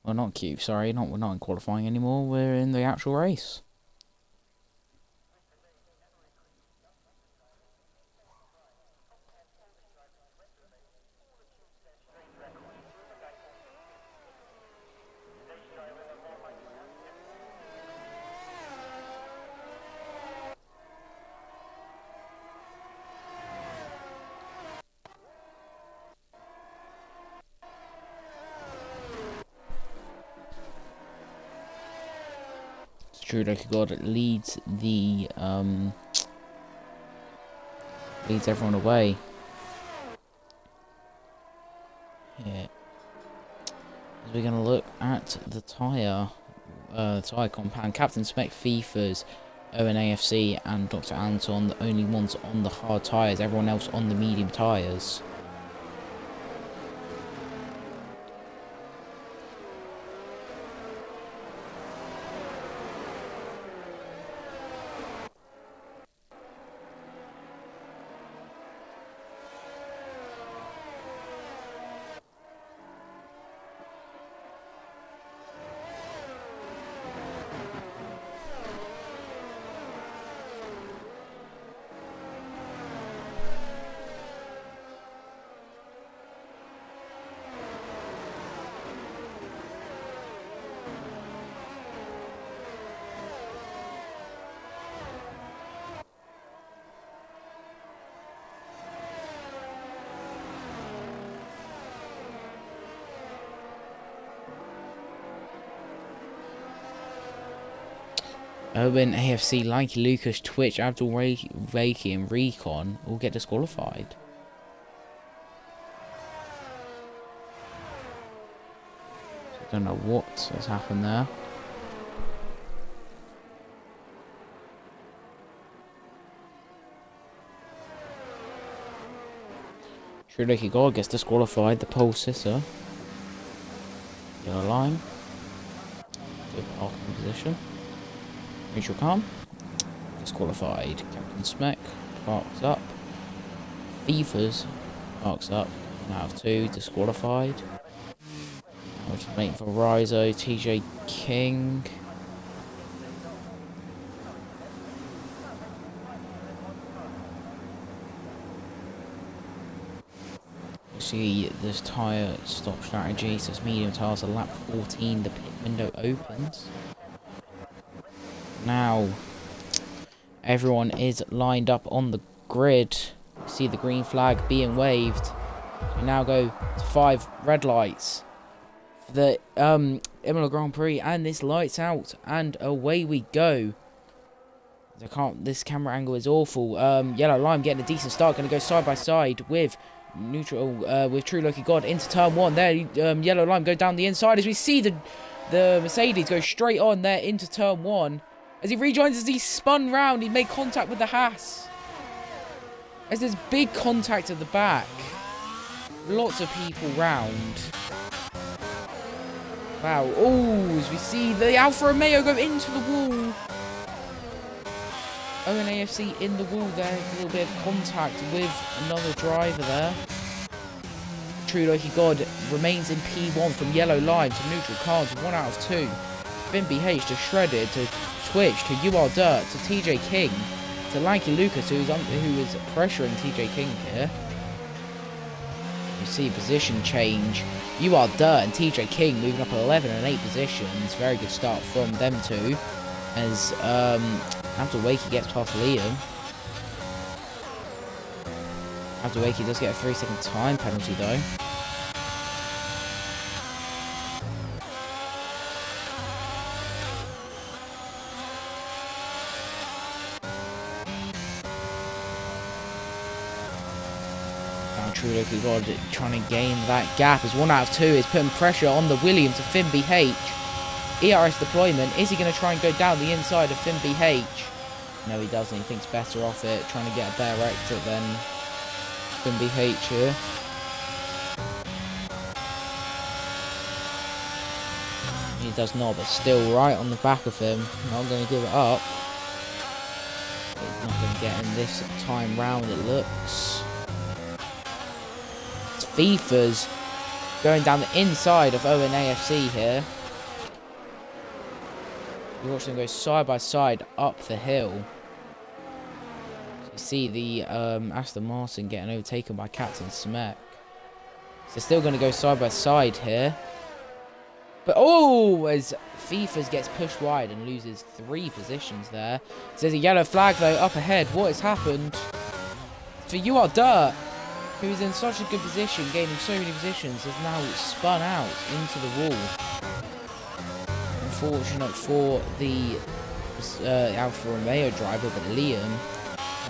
not Q. Sorry, we're not in qualifying anymore. We're in the actual race. True Loki God leads everyone away. Yeah. As we're gonna look at the tyre compound, Captain Spec, FIFA's, ONAFC and Dr. Anton, the only ones on the hard tyres, everyone else on the medium tyres. Owen, AFC, Lanky Lucas, Twitch, Abdul Reiki and Recon all get disqualified. So I don't know what has happened there. True Loki God gets disqualified, the pole sitter. Yellow line. Good parking position. Mutual calm. Disqualified. Captain Smek parks up. FIFA's parks up. 1 out of 2. Disqualified. We're just waiting for Rizo, TJ King. See this tyre stop strategy, so it's medium tyres at lap 14, the pit window opens. Now, everyone is lined up on the grid. See the green flag being waved. We now go to 5 red lights for the Imola Grand Prix, and this lights out, and away we go. This camera angle is awful. Yellow Lime getting a decent start, going to go side by side with with True Lucky God into turn 1. There, Yellow Lime go down the inside as we see the Mercedes go straight on there into turn 1. As he rejoins, as he spun round, he made contact with the Haas. As there's big contact at the back. Lots of people round. Wow. Oh, as we see the Alfa Romeo go into the wall. ONAFC in the wall there. A little bit of contact with another driver there. True Lucky God remains in P1 from Yellow Lime to neutral cars, 1 out of 2. Finn BH to Shredded, to Twitch, to UR Dirt, to TJ King, to Lanky Lucas, who is pressuring TJ King here. You see position change. UR Dirt and TJ King moving up 11 and 8 positions. Very good start from them two. As after Wakey gets past Liam. After Wakey does get a 3-second time penalty though. True Lucky God trying to gain that gap as 1 out of 2 is putting pressure on the Williams to Finn BH. ERS deployment, is he going to try and go down the inside of Finn BH? No, he doesn't. He thinks better off it, trying to get a better exit than Finn BH here. He does not, but still right on the back of him. Not going to give it up. He's not going to get in this time round, it looks. FIFA's going down the inside of ONAFC here. You watch them go side by side up the hill. So you see the Aston Martin getting overtaken by Captain Smek. So they're still going to go side by side here. But oh, as FIFA's gets pushed wide and loses 3 positions there. So there's a yellow flag though up ahead. What has happened? For UR Dirt, who's in such a good position, gaining so many positions, has now spun out into the wall. Unfortunate for the Alfa Romeo driver, but Liam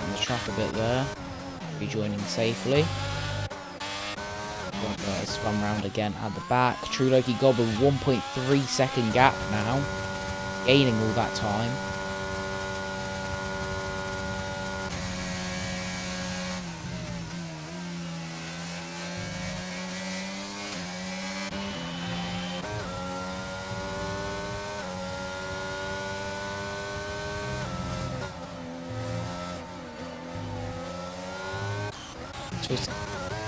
on the track a bit there, rejoining safely. Spun round again at the back. True Loki Goblin 1.3 second gap now, gaining all that time.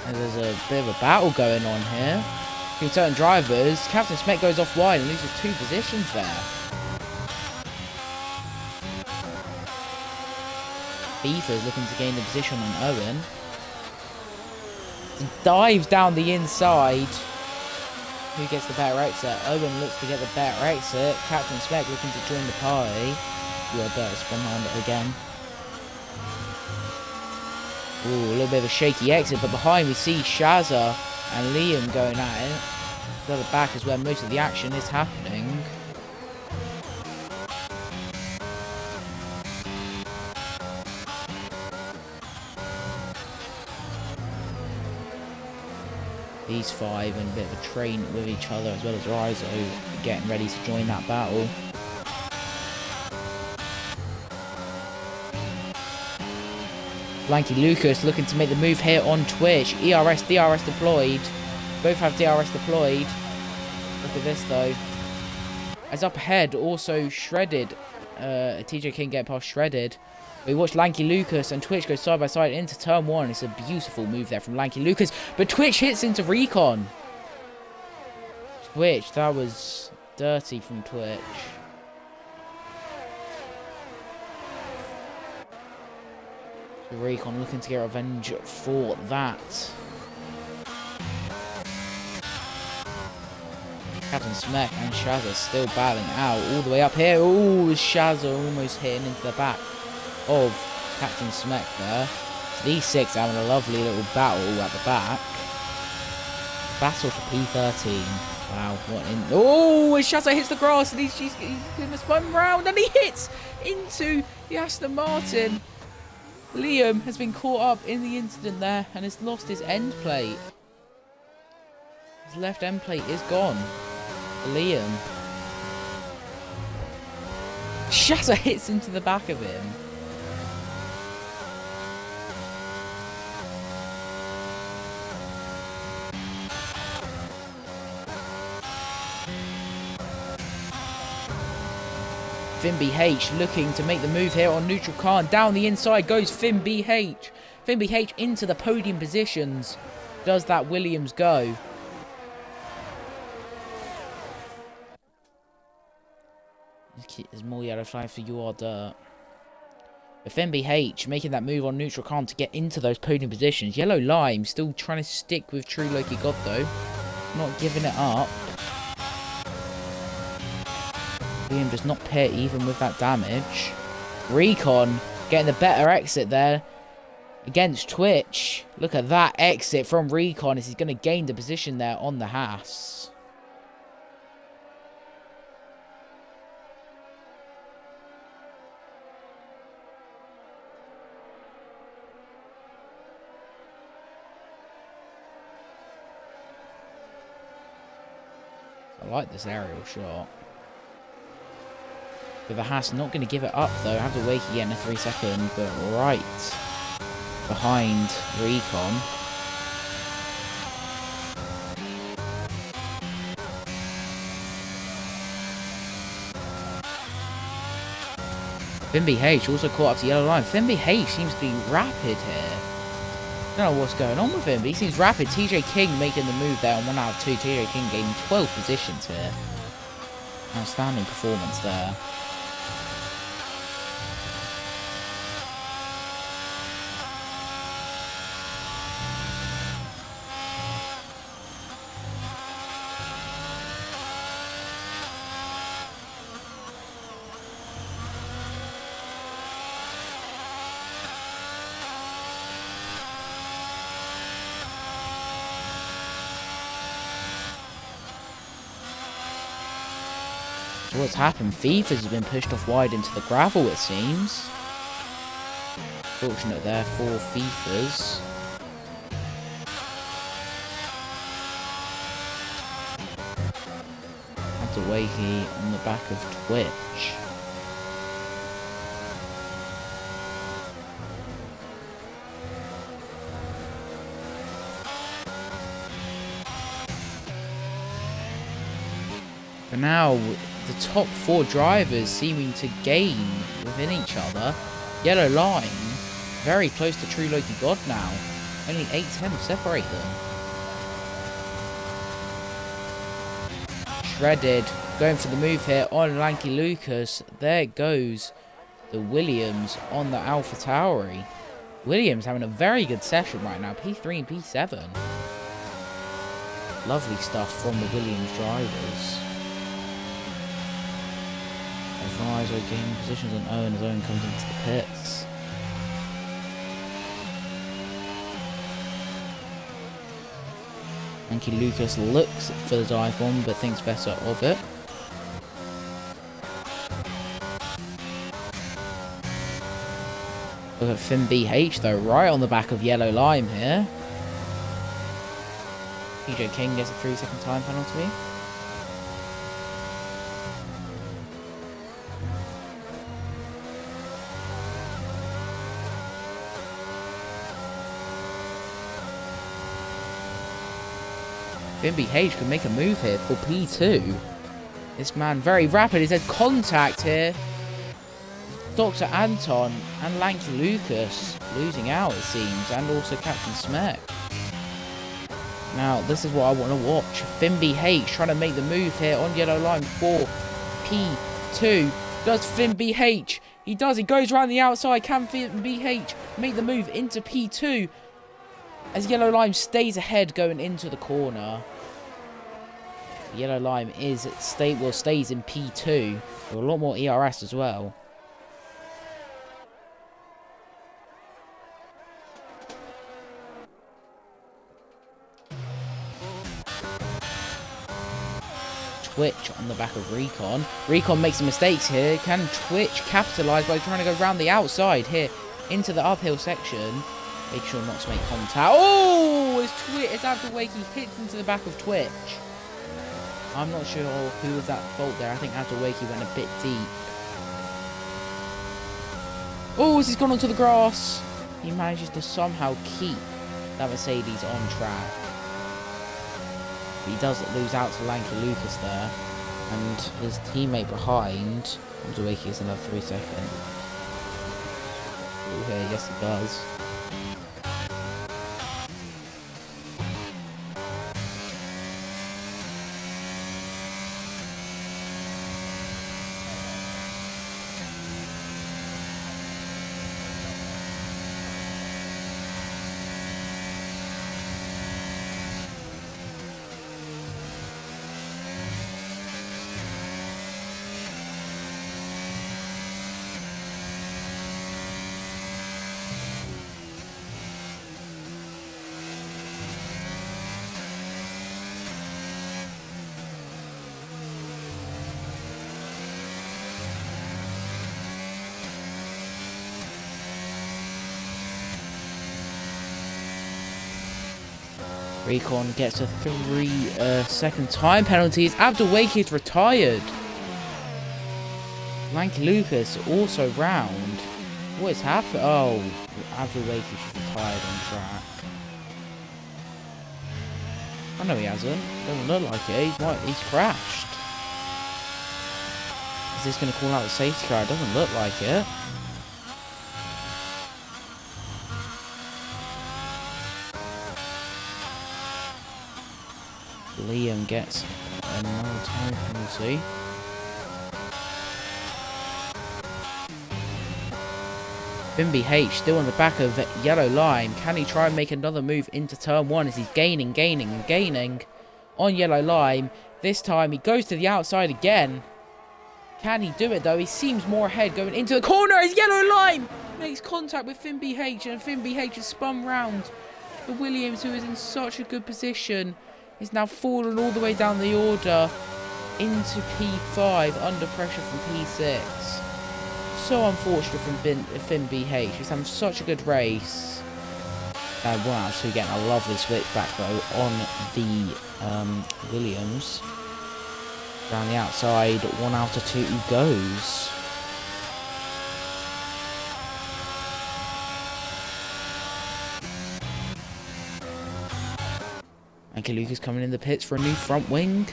And there's a bit of a battle going on here between certain drivers. Captain Smek goes off wide and loses 2 positions there. FIFA is looking to gain the position on Owen. Dives down the inside. Who gets the better exit? Owen looks to get the better exit. Captain Smek looking to join the party. You are better spun around it again. Ooh, a little bit of a shaky exit, but behind we see Shazza and Liam going at it. The other back is where most of the action is happening. These 5 in a bit of a train with each other, as well as Rizzo getting ready to join that battle. Lanky Lucas looking to make the move here on Twitch. ERS, DRS deployed. Both have DRS deployed. Look at this though. As up ahead, also Shredded. TJ King getting past Shredded. We watch Lanky Lucas and Twitch go side by side into turn 1. It's a beautiful move there from Lanky Lucas. But Twitch hits into Recon. Twitch, that was dirty from Twitch. Recon looking to get revenge for that. Captain Smek and Shazza still battling out all the way up here. Oh, Shazza almost hitting into the back of Captain Smek there. So these six having a lovely little battle at the back. Battle for P13. Wow, what in... Oh, Shazza hits the grass and he's going to spin round and he hits into the Aston Martin. Liam has been caught up in the incident there and has lost his end plate. His left end plate is gone. Liam. Shazza hits into the back of him. Finn BH looking to make the move here on neutral car. And down the inside goes Finn BH. Finn BH into the podium positions. Does that Williams go? There's more yellow flag for You Are Dirt. But Finn BH making that move on neutral car to get into those podium positions. Yellow Lime still trying to stick with True Loki God though. Not giving it up. Liam does not pit even with that damage. Recon getting the better exit there against Twitch. Look at that exit from Recon as he's going to gain the position there on the Haas. I like this aerial shot. But the Haas not going to give it up though. Have to wait again a 3 second, but right behind Recon. Finn BH also caught up to Yellow Line. Finn BH seems to be rapid here. I don't know what's going on with him, but he seems rapid. TJ King making the move there on 1 out of 2. TJ King gaining 12 positions here. Outstanding performance there. So what's happened? Fifas has been pushed off wide into the gravel, it seems. Fortunate there for Fifas. Had to Wakey on the back of Twitch. But now, the top 4 drivers seeming to gain within each other. Yellow Line, very close to True Loki God now. Only 8 tenths separate them. Shredded, going for the move here on Lanky Lucas. There goes the Williams on the Alpha Tauri. Williams having a very good session right now. P3 and P7. Lovely stuff from the Williams drivers. As Rizzo gaining positions on Owen as Owen comes into the pits. Lanky Lucas looks for the dive bomb but thinks better of it. Look at Finn BH though, right on the back of Yellow Lime here. TJ King gets a 3-second time penalty. Finn BH can make a move here for P2. This man very rapid. He's had contact here. Dr. Anton and Lanky Lucas losing out, it seems, and also Captain Smek. Now, this is what I want to watch. Finn BH trying to make the move here on Yellow Line for P2. Does Finn BH? He does. He goes around the outside. Can Finn BH make the move into P2? As Yellow Lime stays ahead going into the corner. Yellow Lime stays in P2 with a lot more ERS as well. Twitch on the back of Recon. Recon makes some mistakes here. Can Twitch capitalise by trying to go around the outside here into the uphill section? Make sure not to make contact. Oh, it's Abdelwaki hits into the back of Twitch. I'm not sure who was at fault there. I think Abdelwaki went a bit deep. Oh, as he's gone onto the grass. He manages to somehow keep that Mercedes on track. He does lose out to Lanky Lucas there. And his teammate behind, Abdelwaki, is another 3 seconds. Oh, here, yes he does. Recon gets a 3-second time penalty as Abdelwaki is retired. Lanky Lucas also round. What is happening? Oh, Abdelwaki is retired on track. Oh no, he hasn't. Doesn't look like it. He's crashed. Is this going to call out the safety car? It doesn't look like it. Liam gets another time penalty. Fimby H still on the back of Yellow Lime. Can he try and make another move into turn 1 as he's gaining on Yellow Lime? This time he goes to the outside again. Can he do it though? He seems more ahead going into the corner as Yellow Lime makes contact with Fimby H, and Fimby H is spun round. The Williams, who is in such a good position, is now fallen all the way down the order into P5 under pressure from P6. So unfortunate from Fimby H. He's having such a good race. And 1 out of 2 getting a lovely switchback though on the Williams. Around the outside, 1 out of 2 goes. And Kaluka's coming in the pits for a new front wing.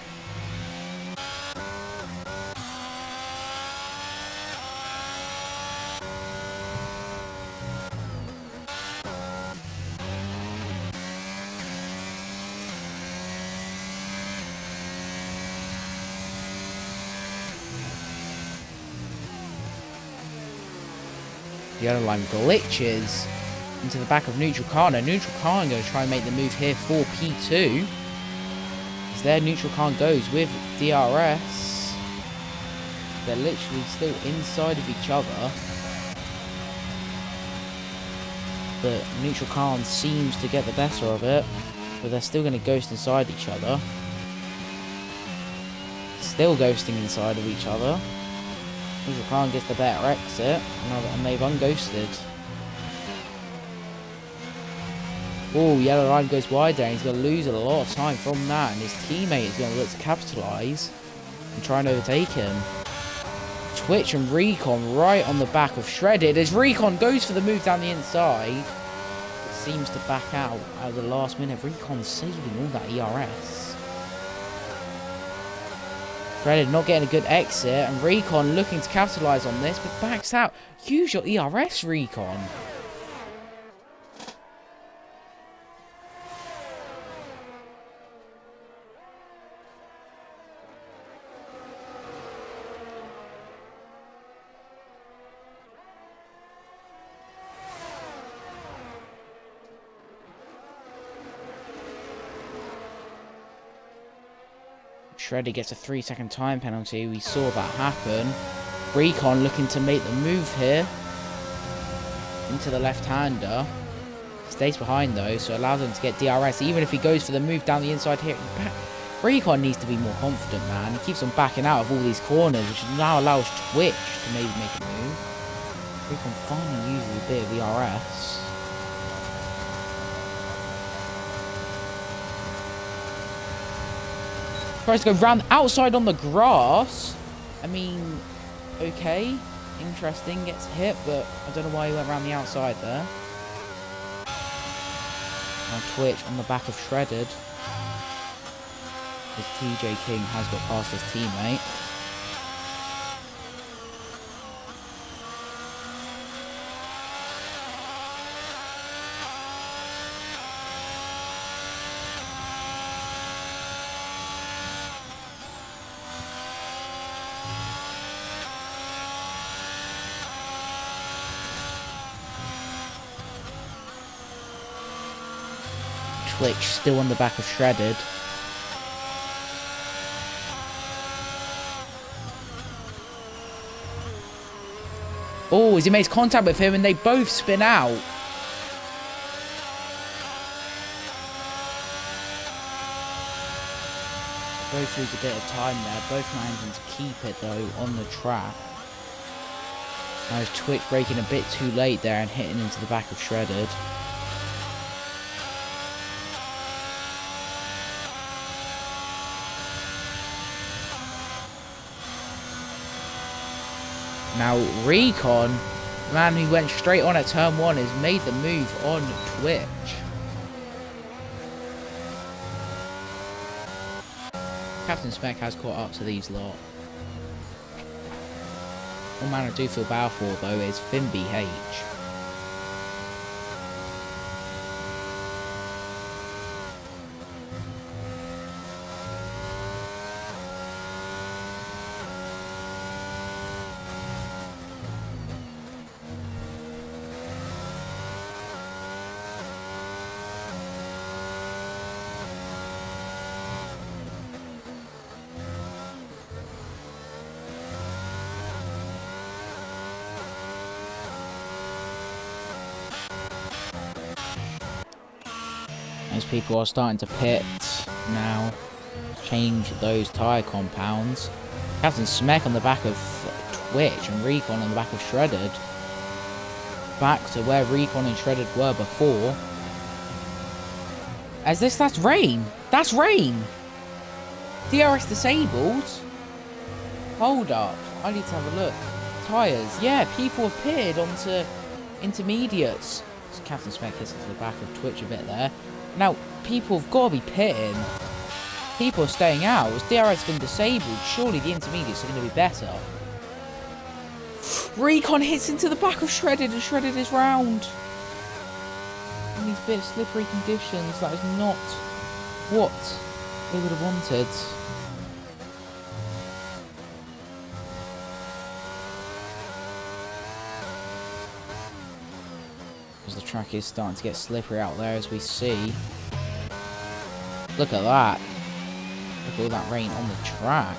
The other line glitches into the back of Neutral Car. Now Neutral Car going to try and make the move here for P2. As there Neutral Car goes with DRS. They're literally still inside of each other. But Neutral Car seems to get the better of it. But they're still going to ghost inside each other. Still ghosting inside of each other. Neutral Car gets the better exit. And they've unghosted. Oh, Yellow Line goes wide there, and he's going to lose a lot of time from that, and his teammate is going to look to capitalise and try and overtake him. Twitch and Recon right on the back of Shredded as Recon goes for the move down the inside. It seems to back out at the last minute. Recon saving all that ERS. Shredded not getting a good exit, and Recon looking to capitalise on this, but backs out. Use your ERS, Recon. Shredder gets a 3-second time penalty. We saw that happen. Recon looking to make the move here into the left-hander. Stays behind though, so allows him to get DRS. Even if he goes for the move down the inside here, Recon needs to be more confident, man. He keeps on backing out of all these corners, which now allows Twitch to maybe make a move. Recon finally uses a bit of DRS. Tries to go round outside on the grass. I mean, okay, interesting. Gets hit, but I don't know why he went around the outside there. Now Twitch on the back of Shredded. As TJ King has got past his teammate. Twitch still on the back of Shredded. Oh, as he makes contact with him and they both spin out. Both lose a bit of time there. Both managing to keep it though on the track. Now is Twitch breaking a bit too late there and hitting into the back of Shredded. Now Recon, the man who went straight on at turn 1, has made the move on Twitch. Captain Spec has caught up to these lot. One man I do feel bad for though is Finby H. As people are starting to pit now, change those tyre compounds. Captain Smek on the back of Twitch and Recon on the back of Shredded. Back to where Recon and Shredded were before. That's rain! That's rain! DRS disabled? Hold up, I need to have a look. Tyres, yeah, people have pitted onto intermediates. So Captain Smek hits into the back of Twitch a bit there. Now, people have got to be pitting. People are staying out. As DRS has been disabled, surely the intermediates are going to be better. Recon hits into the back of Shredded and Shredded is round. In these bit of slippery conditions, that is not what they would have wanted. As the track is starting to get slippery out there, as we see. Look at that. Look at all that rain on the track.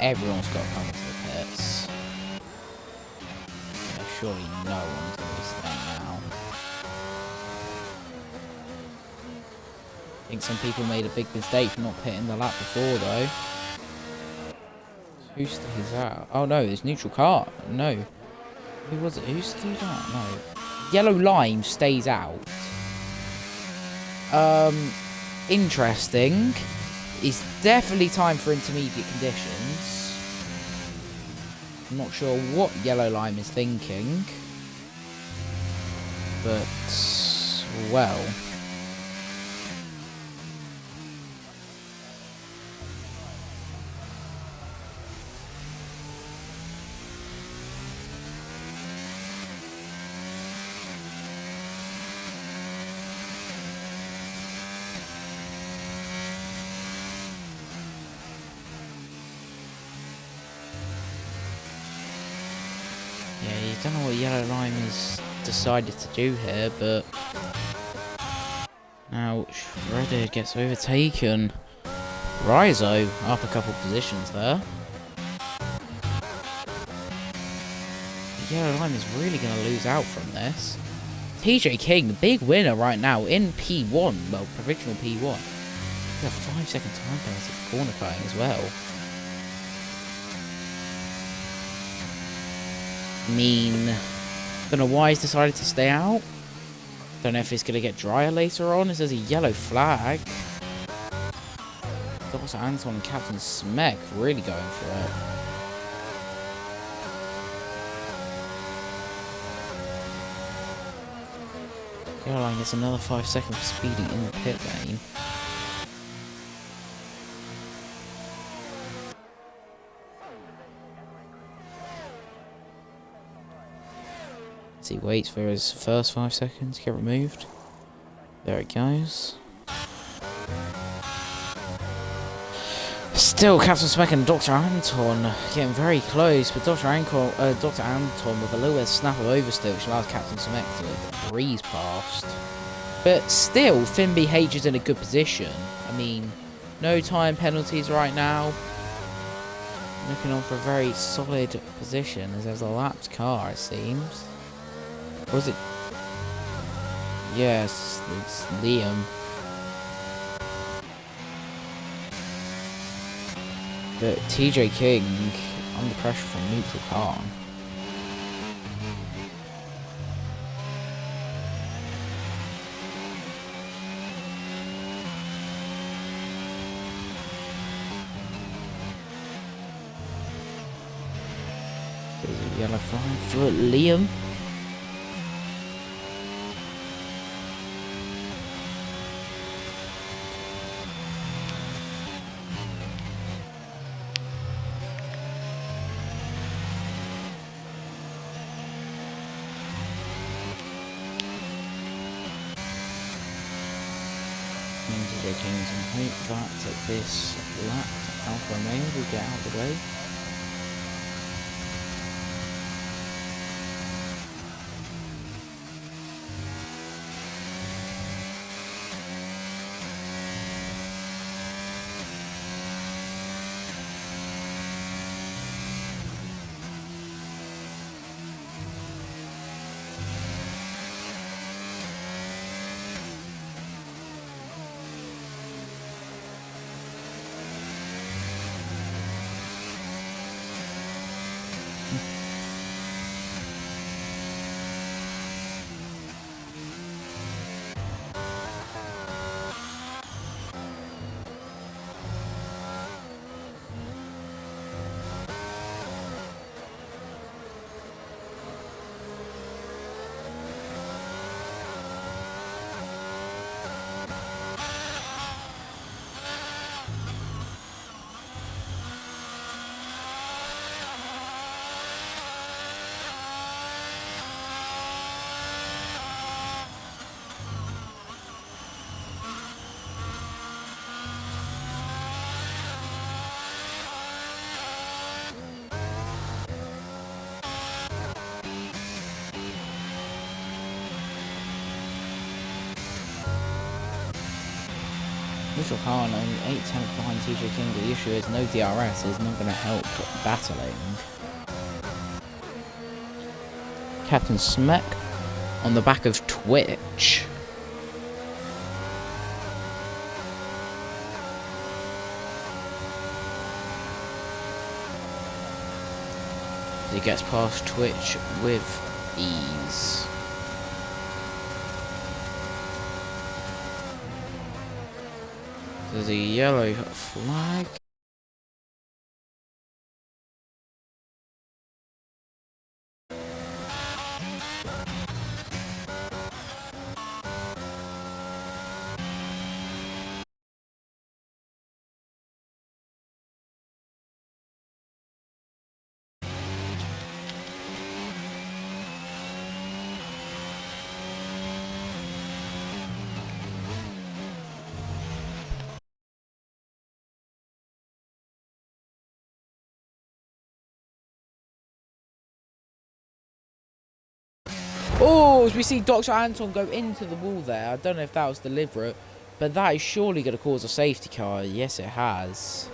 Everyone's got to come to the pits. Surely no one's going to be staying out. I think some people made a big mistake for not pitting the lap before though. Who stays out? Oh no, it's neutral car. No. Who was it? Who stayed out? No. Yellow Lime stays out. Interesting. It's definitely time for intermediate conditions. I'm not sure what Yellow Lime is thinking. But, well. don't know what Yellow Line has decided to do here, but now Shredder gets overtaken. Rizo up a couple positions there. Yellow Line is really going to lose out from this. TJ King, the big winner right now in P1, well, provisional P1. He's a 5-second time penalty for corner cutting as well. I mean, don't know why he's decided to stay out. Don't know if it's going to get drier later on. This is a yellow flag. Dr. Anton and Captain Smek really going for it. Caroline gets another 5 seconds for speeding in the pit lane. As he waits for his first 5 seconds to get removed. There it goes. Still, Captain Smek and Dr. Anton getting very close, but Dr. Anton with a little bit of snap of oversteer, which allows Captain Smek to breeze past. But still, Finn BH is in a good position. I mean, no time penalties right now. Looking on for a very solid position as there's a lapped car, it seems. Or is it? Yes, it's Liam. But TJ King under pressure from neutral car. There's a yellow flag for Liam. TJ Kings and hope that this lap Alfa Romeo will get out of the way. Neutral car and only 8 tenths behind TJ King, but the issue is no DRS is not going to help battling. Captain Smek on the back of Twitch. He gets past Twitch with ease. There's a yellow flag. course, we see Dr. Anton go into the wall there. I don't know if that was deliberate, but that is surely going to cause a safety car. Yes, it has.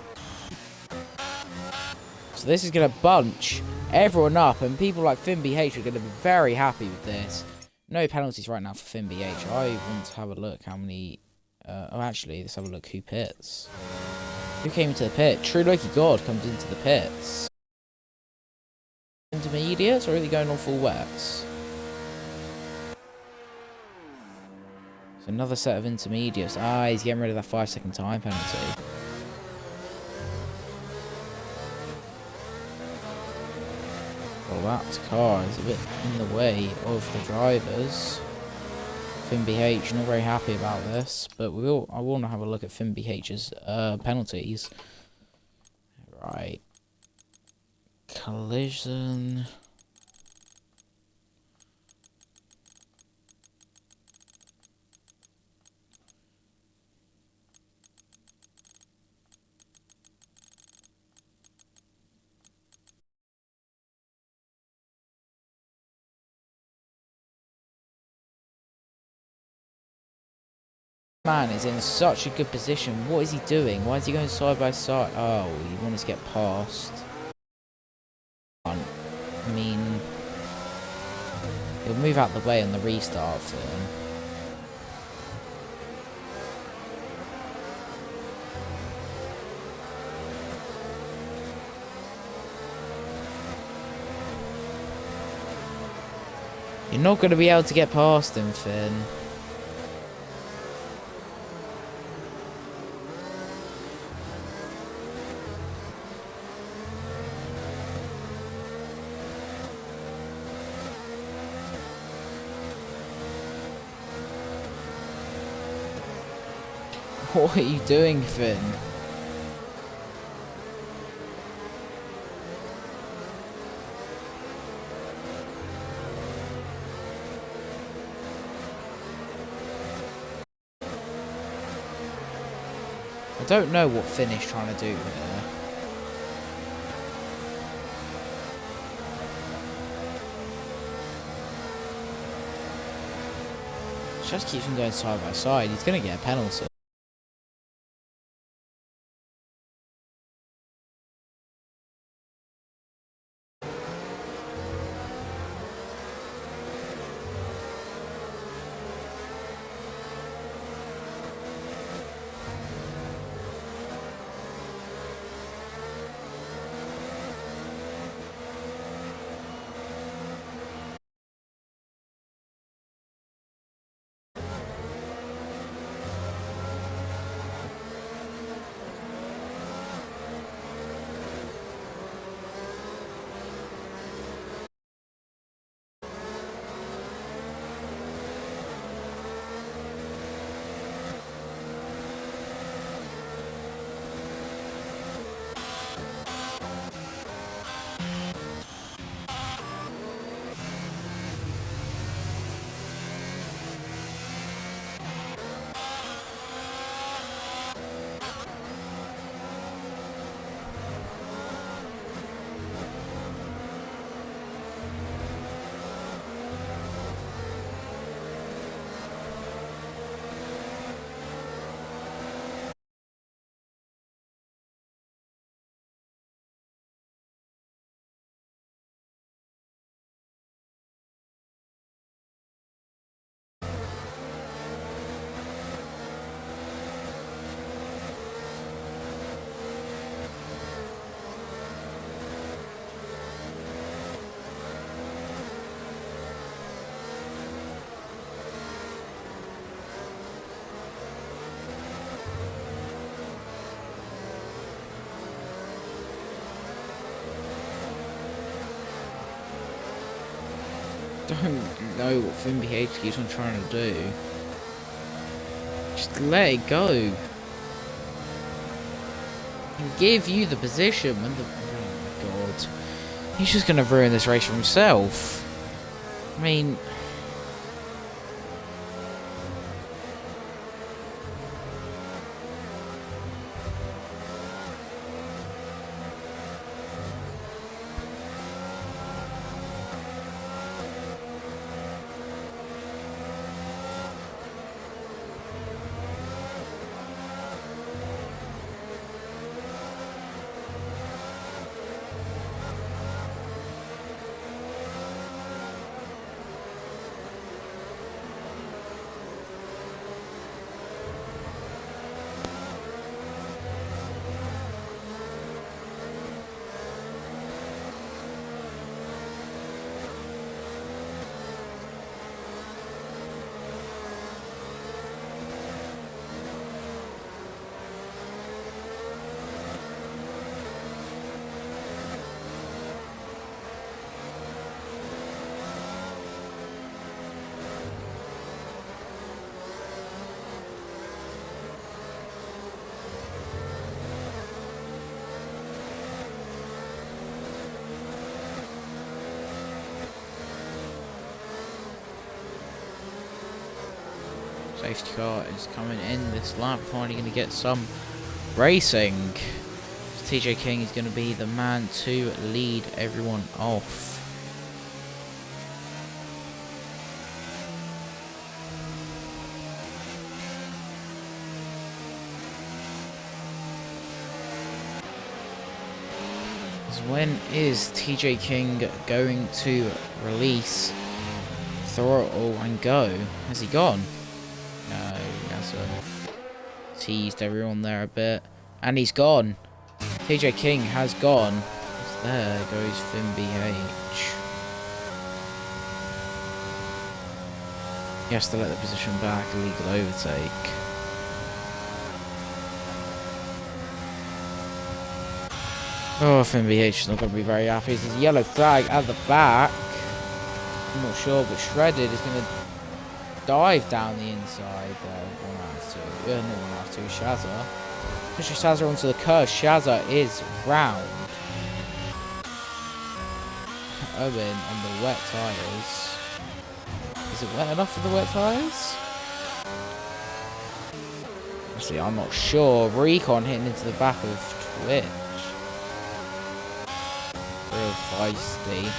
So this is going to bunch everyone up, and people like FinnBH are going to be very happy with this. No penalties right now for FinnBH. I want to have a look how many... oh, actually, let's have a look who pits. Who came into the pit? True Loki God comes into the pits. Intermediates, or are they going on full wets? So another set of intermediates. Ah, he's getting rid of that 5-second time penalty. Well, that car is a bit in the way of the drivers. FinnBH not very happy about this, but I want to have a look at FinnBH's penalties. Right. Collision. Man is in such a good position. What is he doing? Why is he going side by side? Oh, he wanted to get past. I mean, he'll move out the way on the restart then. You're not going to be able to get past him, Finn. What are you doing, Finn? I don't know what Finn is trying to do here. Just keeps him going side by side. He's going to get a penalty. Don't know what FinnBH keeps on trying to do. Just let it go. And give you the position when the... Oh my god. He's just gonna ruin this race for himself. I mean... Safety car is coming in this lap. Finally going to get some racing. TJ King is going to be the man to lead everyone off. When is TJ King going to release throttle and go? Has he gone? No, he hasn't. Teased everyone there a bit. And he's gone. TJ King has gone. There goes Finn BH. He has to let the position back, illegal overtake. Oh, Finn BH is not going to be very happy. There's a yellow flag at the back. I'm not sure, but Shredded is going to dive down the inside. 1 out of 2. No, 1 out of 2. Shazza. Pushes Shazza onto the curve. Shazza is round. Owen on the wet tyres. Is it wet enough for the wet tyres? Actually, I'm not sure. Recon hitting into the back of Twitch. Real feisty.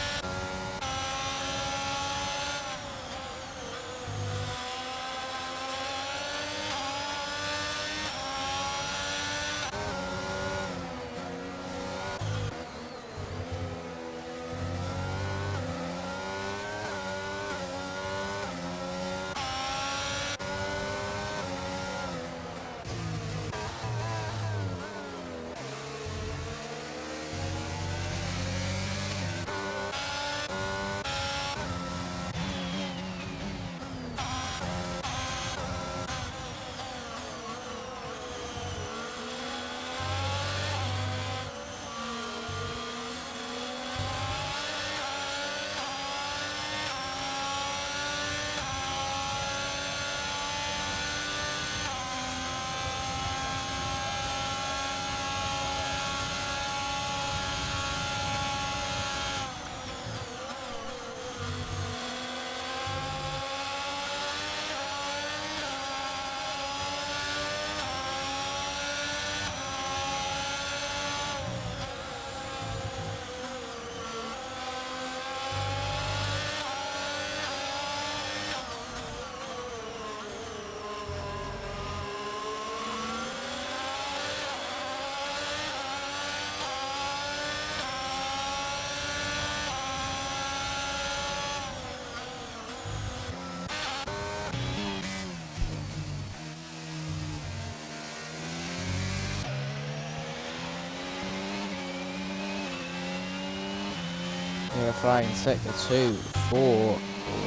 We're flying sector 2 for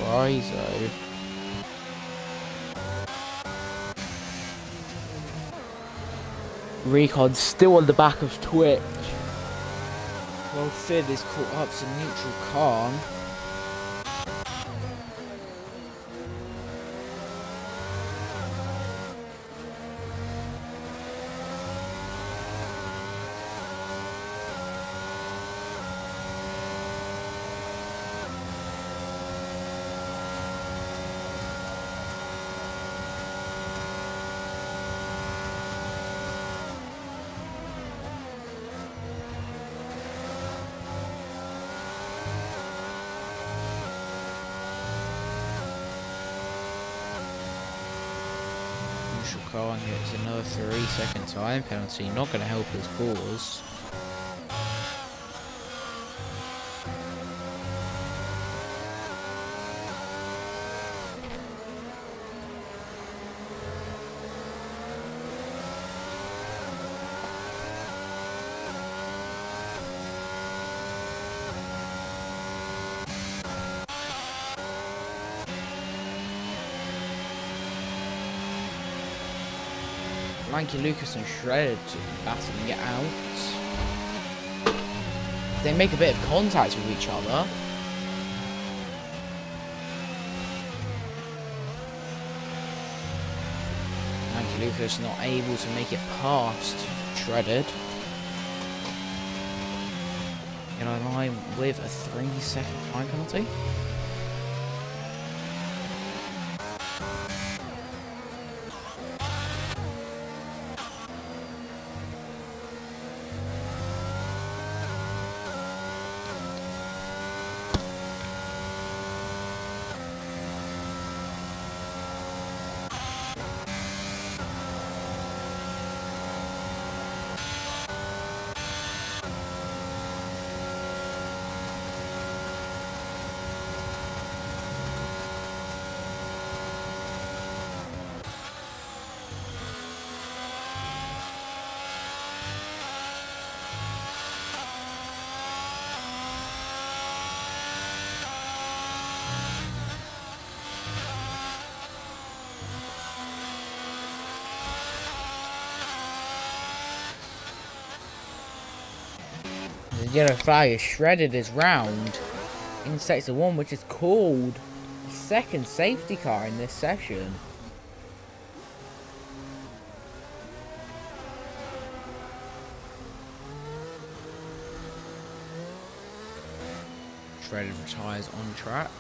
Rizo. Recon still on the back of Twitch. Well, Finn is caught up to neutral Khan. Khan gets another 3-second time penalty, not going to help his cause. Lanky Lucas and Shred battling it out. They make a bit of contact with each other. Lanky Lucas not able to make it past Shredded. In a line with a 3-second time penalty. The yellow flag is shredded as round in sector 1, which is called the second safety car in this session. Shredded retires on track.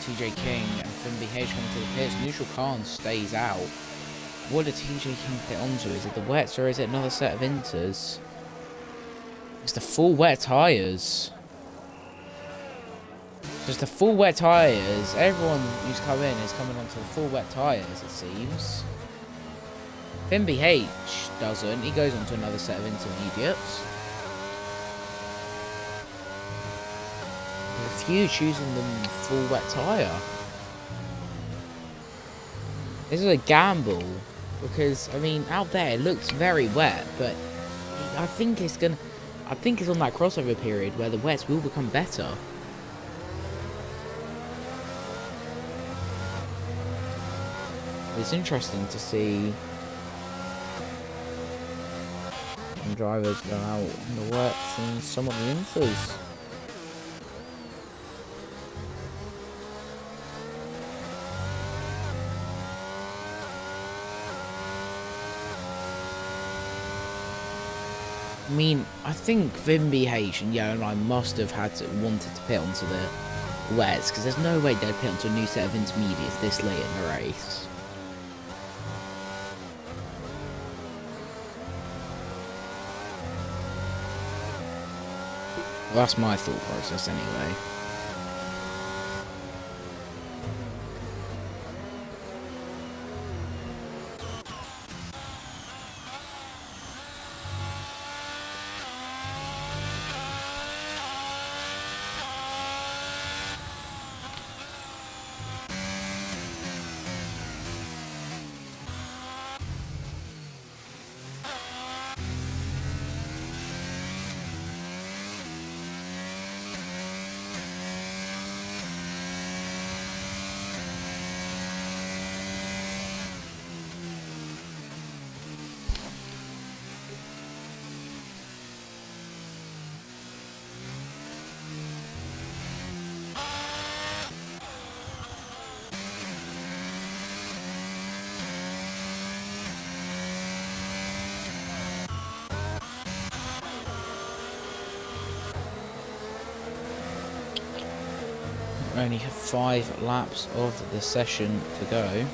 TJ King and Finn BH come to the pits. Neutral Khan stays out. What did TJ King pit onto? Is it the wets or is it another set of inters? It's the full wet tyres. Just the full wet tyres. Everyone who's come in is coming onto the full wet tyres, it seems. Finn BH doesn't. He goes onto another set of intermediates. A few choosing the full wet tyre. This is a gamble because I mean out there it looks very wet, but I think it's on that crossover period where the wets will become better. It's interesting to see some drivers go out in the wets and some of the inters. I mean, I think Vin BH and Yellow Line must have wanted to pit onto the wets, because there's no way they'd pit onto a new set of intermediates this late in the race. Well, that's my thought process anyway. Only have 5 laps of the session to go.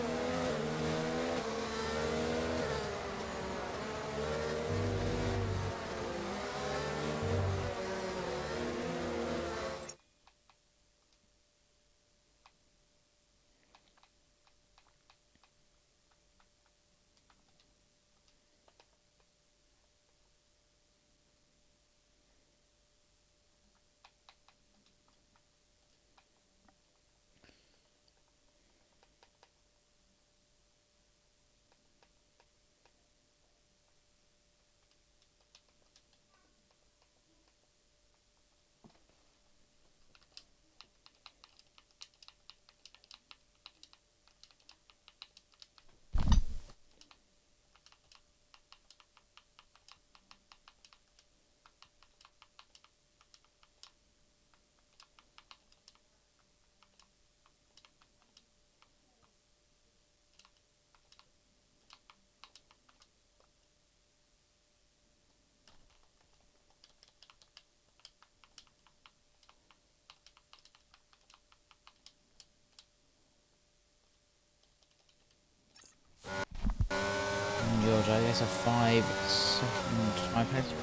I guess a 5-second time penalty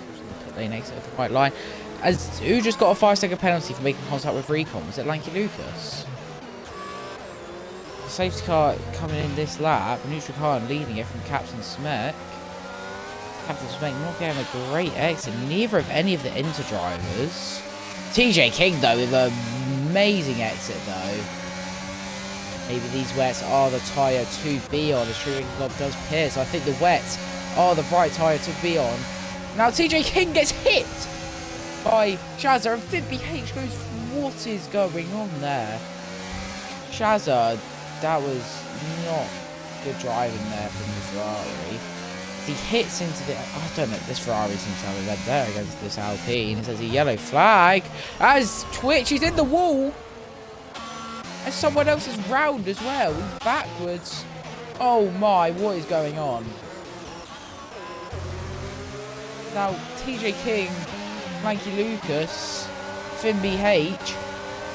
for the lane exit at the white line. Who just got a 5-second penalty for making contact with Recon? Was it Lanky Lucas? The safety car coming in this lap, neutral car and leading it from Captain Smek. Captain Smack not getting a great exit. Neither of any of the Inter drivers. TJ King, though, with an amazing exit, though. Maybe these wets are the tyre to be on. The Shooting Club does pierce. I think the wets are the right tyre to be on. Now TJ King gets hit by Shazza, and Fimpy H goes, what is going on there? Shazza, that was not good driving there from the Ferrari. He hits into the... I don't know, this Ferrari seems to have a red there against this Alpine. It says a yellow flag as Twitch is in the wall. And someone else is round as well. He's backwards. Oh my, what is going on? Now, TJ King, Lanky Lucas, Finn BH.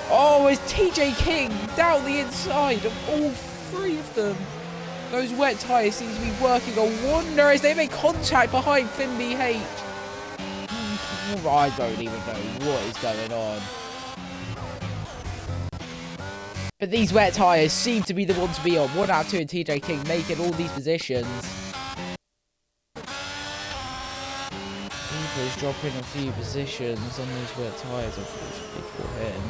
Oh, it's TJ King down the inside of all three of them. Those wet tyres seem to be working a wonder as they make contact behind Finn BH. I don't even know what is going on. But these wet tyres seem to be the ones to be on. 1 out of 2 and TJ King making all these positions. He's dropping a few positions on these wet tyres, unfortunately for him.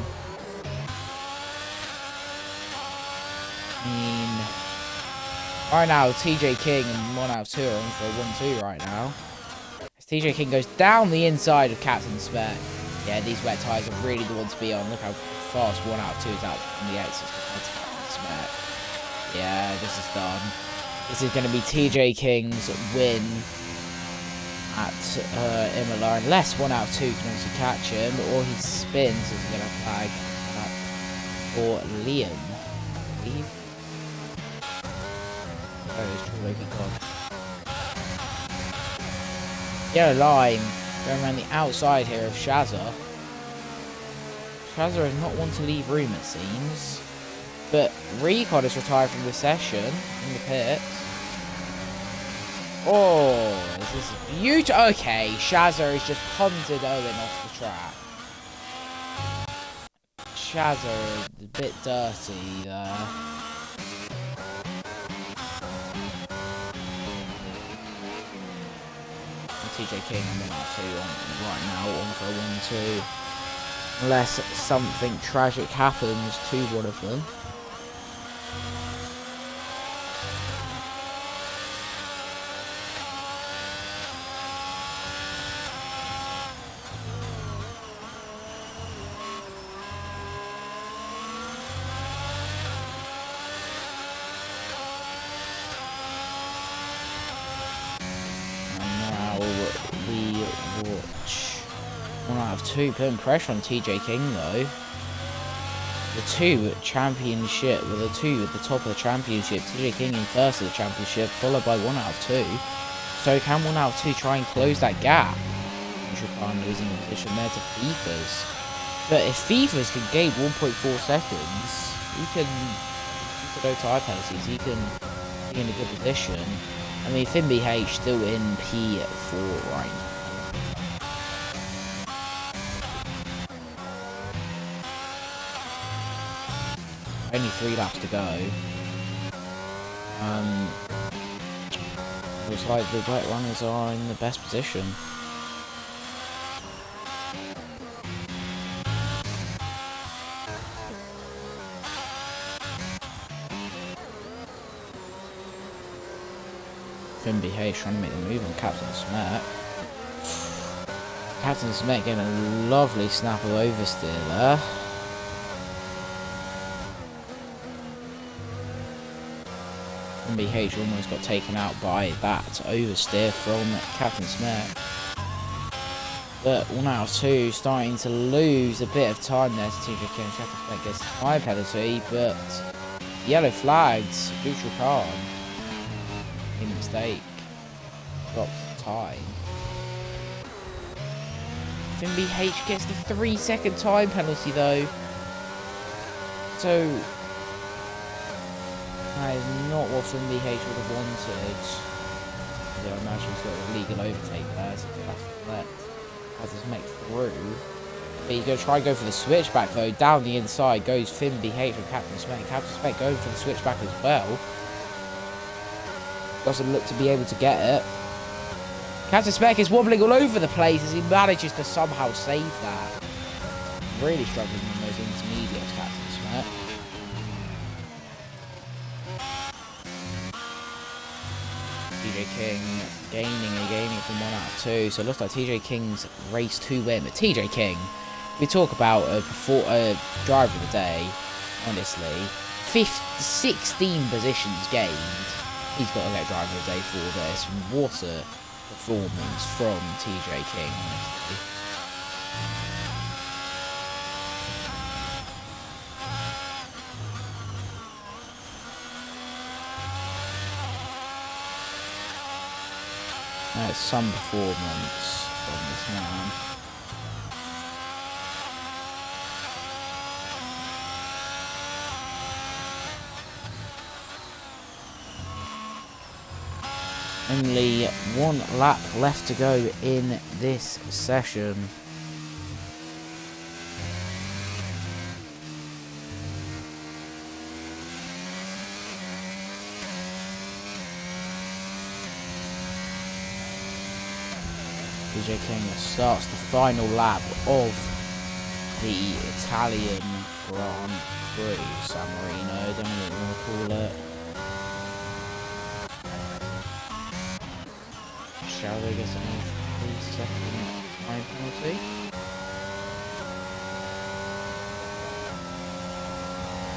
Right now, TJ King and 1 out of 2 are on for a 1-2 right now. As TJ King goes down the inside of Captain Spec. Yeah, these wet tyres are really the ones to be on. Look how fast 1 out of 2 is out in the exits compared to Captain Spec. Yeah, this is done. This is going to be TJ King's win at Imola, unless 1 out of 2 can also catch him, or he spins, so he's going to flag that for Liam, I believe. Oh, it's true, Loki gone. Yellow line going around the outside here of Shazza. Shazza is not one to leave room, it seems. But Recon is retired from the session in the pits. Oh, this is beautiful. Okay, Shazza has just punted Owen off the track. Shazza is a bit dirty there. TJ King and 1 out of 2 on right now, on for a 1-2. Unless something tragic happens to one of them. Watch 1 out of 2, putting pressure on TJ King though. The 2 championship, well, the 2 at the top of the championship, TJ King in first of the championship, followed by 1 out of 2. So can 1 out of 2 try and close that gap? Japan losing the position there to FIFA's. But if FIFA's can gain 1.4 seconds, he can, with no tyre penalties, he can be in a good position. I mean, Finn BH still in P4 right now. Only 3 laps to go. Looks like the wet runners are in the best position. Finn BH trying to make the move on Captain Smet. Captain Smet getting a lovely snap of oversteer there. Finn BH almost got taken out by that oversteer from Captain Smet. But 1 out of 2 starting to lose a bit of time there to TJ King. Captain Smet gets a tyre penalty, but yellow flags, neutral card. Mistake. Drops the time. Finn BH gets the 3-second time penalty though. So that is not what Finn BH would have wanted. I imagine he's got a legal overtake there, so he'll have to let Captain Smet through. But he's going to try and go for the switchback though. Down the inside goes Finn BH with Captain Smet. Captain Smet going for the switchback as well. Doesn't look to be able to get it. Captain Spec is wobbling all over the place as he manages to somehow save that. Really struggling on those intermediates, Captain Spec. TJ King gaining from 1 out of 2. So it looks like TJ King's race 2 win. But TJ King, we talk about a driver of the day, honestly. 16 positions gained. He's got to get driver of the day for this. What a performance from TJ King, honestly. That's some performance from this man. Only 1 lap left to go in this session. TJ King starts the final lap of the Italian Grand Prix, San Marino, don't know what you want to call it. Shall we get some 3-second time penalty?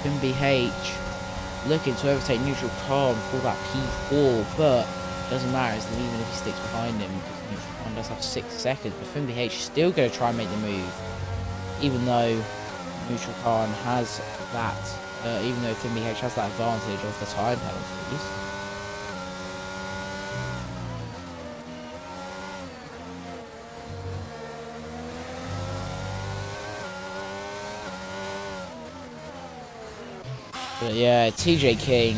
Fimby H looking to overtake neutral Khan for that P4, but doesn't matter, as even if he sticks behind him, because neutral Khan does have 6 seconds. But Fimby H is still going to try and make the move, even though neutral Khan has that, even though Fimby H has that advantage of the time penalties. But yeah, TJ King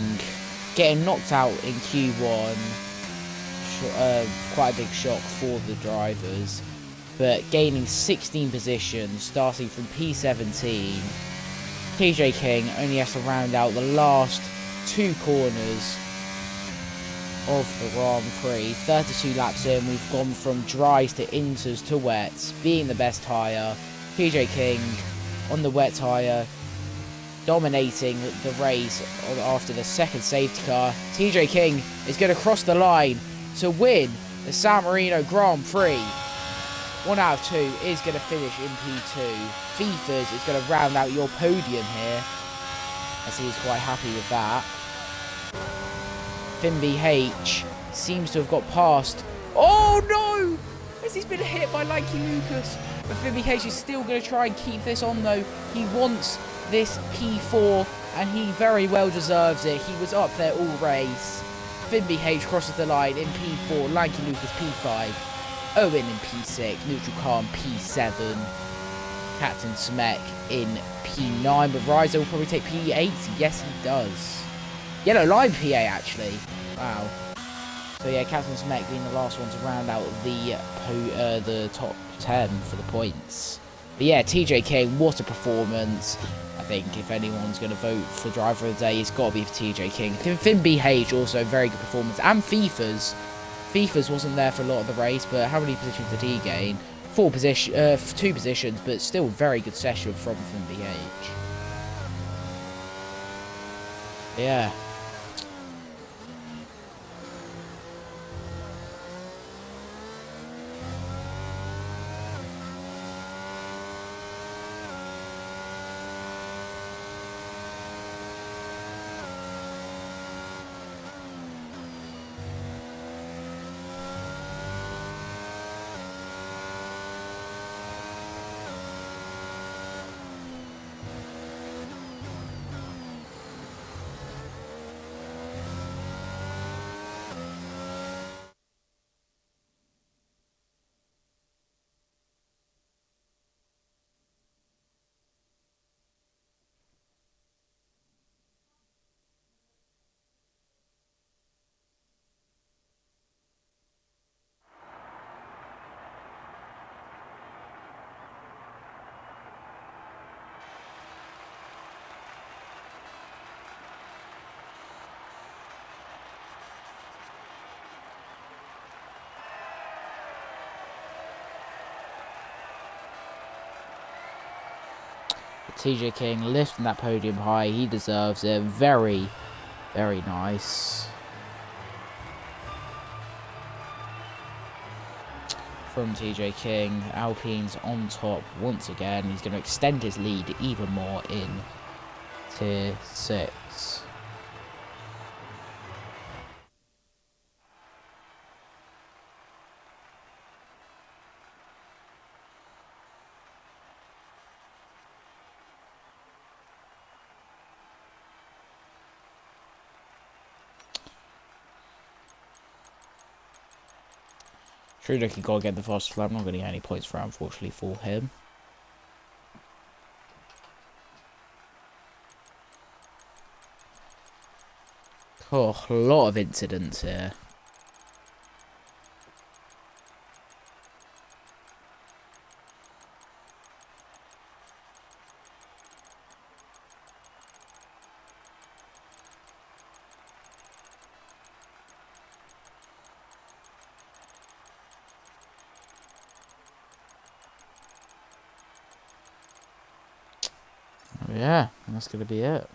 getting knocked out in Q1, quite a big shock for the drivers, but gaining 16 positions, starting from P17. TJ King only has to round out the last 2 corners of the Grand Prix. 32 laps in, we've gone from dries to inters to wets, being the best tyre. TJ King on the wet tyre, dominating the race after the second safety car. TJ King is going to cross the line to win the San Marino Grand Prix. 1 out of 2 is going to finish in P2. Fifas is going to round out your podium here, as he is quite happy with that. Fimby H seems to have got past. Oh no! As he's been hit by Lanky Lucas. But Fimby H is still going to try and keep this on though. He wants this P4 and he very well deserves it. He was up there all race. Fimby H crosses the line in P4, Lanky Lucas P5, Owen in P6, Neutral Khan P7, Captain Smek in P9, but Riser will probably take P8. Yes, he does. Yellow line P8 actually. Wow. So yeah, Captain Smek being the last one to round out the top 10 for the points. But yeah, TJ King, what a performance. I think if anyone's going to vote for driver of the day, it's got to be for TJ King. Fimby H also very good performance, and Fifas wasn't there for a lot of the race, but how many positions did he gain? 2 positions, but still very good session from Fimby H. Yeah. TJ King lifting that podium high. He deserves it. Very, very nice. From TJ King. Alpine's on top once again. He's going to extend his lead even more in Tier 6. Trudeau can go get the fastest lap. I'm not going to get any points for, unfortunately, for him. Oh, a lot of incidents here. Yeah, that's going to be it.